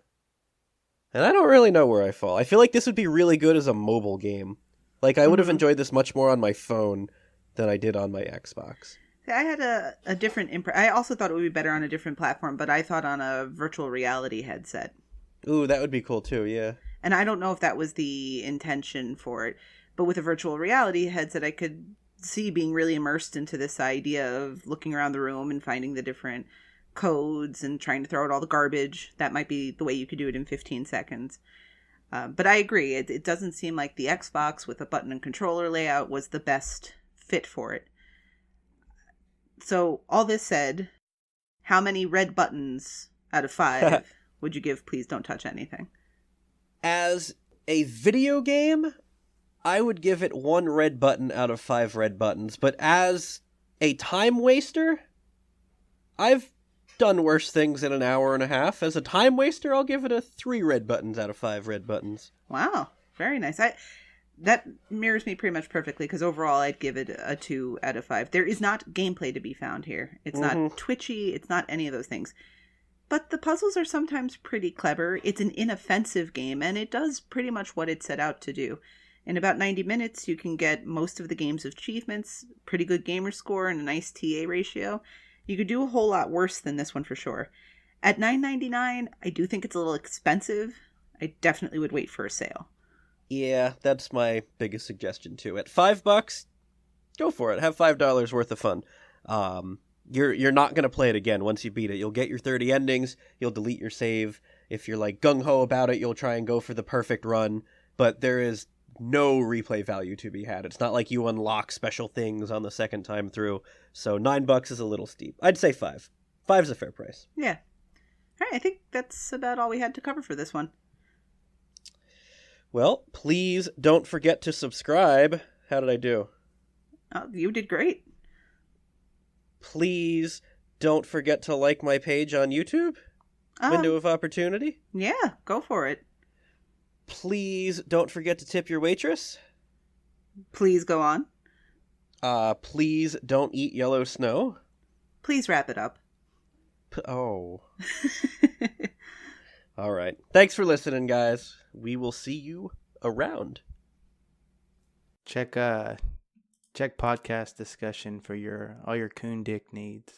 Speaker 7: I don't really know where I fall. I feel like this would be really good as a mobile game. Like, I would have enjoyed this much more on my phone than I did on my Xbox.
Speaker 6: I had a different I also thought it would be better on a different platform, but I thought on a virtual reality headset.
Speaker 7: Ooh, that would be cool too, yeah.
Speaker 6: And I don't know if that was the intention for it, but with a virtual reality headset, I could see being really immersed into this idea of looking around the room and finding the different codes and trying to throw out all the garbage. That might be the way you could do it in 15 seconds. But I agree, it doesn't seem like the Xbox with a button and controller layout was the best fit for it. So all this said, how many red buttons out of 5 would you give Please Don't Touch Anything?
Speaker 7: As a video game, I would give it 1 red button out of 5 red buttons. But as a time waster, I've done worse things in an hour and a half. As a time waster, I'll give it a 3 red buttons out of 5 red buttons.
Speaker 6: Wow, very nice. That mirrors me pretty much perfectly, because overall I'd give it a 2 out of 5. There is not gameplay to be found here. It's not twitchy. It's not any of those things. But the puzzles are sometimes pretty clever. It's an inoffensive game, and it does pretty much what it set out to do. In about 90 minutes, you can get most of the game's achievements, pretty good gamer score, and a nice TA ratio. You could do a whole lot worse than this one for sure. At $9.99, I do think it's a little expensive. I definitely would wait for a sale.
Speaker 7: Yeah, that's my biggest suggestion too. At $5, go for it. Have $5 worth of fun. You're not going to play it again once you beat it. You'll get your 30 endings. You'll delete your save. If you're like gung-ho about it, you'll try and go for the perfect run. But there is no replay value to be had. It's not like you unlock special things on the second time through. So $9 is a little steep. I'd say $5. $5's a fair price.
Speaker 6: Yeah. All right, I think that's about all we had to cover for this one.
Speaker 7: Well, please don't forget to subscribe. How did I do?
Speaker 6: Oh, you did great.
Speaker 7: Please don't forget to like my page on YouTube. Window of opportunity.
Speaker 6: Yeah, go for it.
Speaker 7: Please don't forget to tip your waitress.
Speaker 6: Please go on.
Speaker 7: Please don't eat yellow snow.
Speaker 6: Please wrap it up.
Speaker 7: Oh. All right. Thanks for listening, guys. We will see you around.
Speaker 4: Check podcast discussion for all your coon dick needs.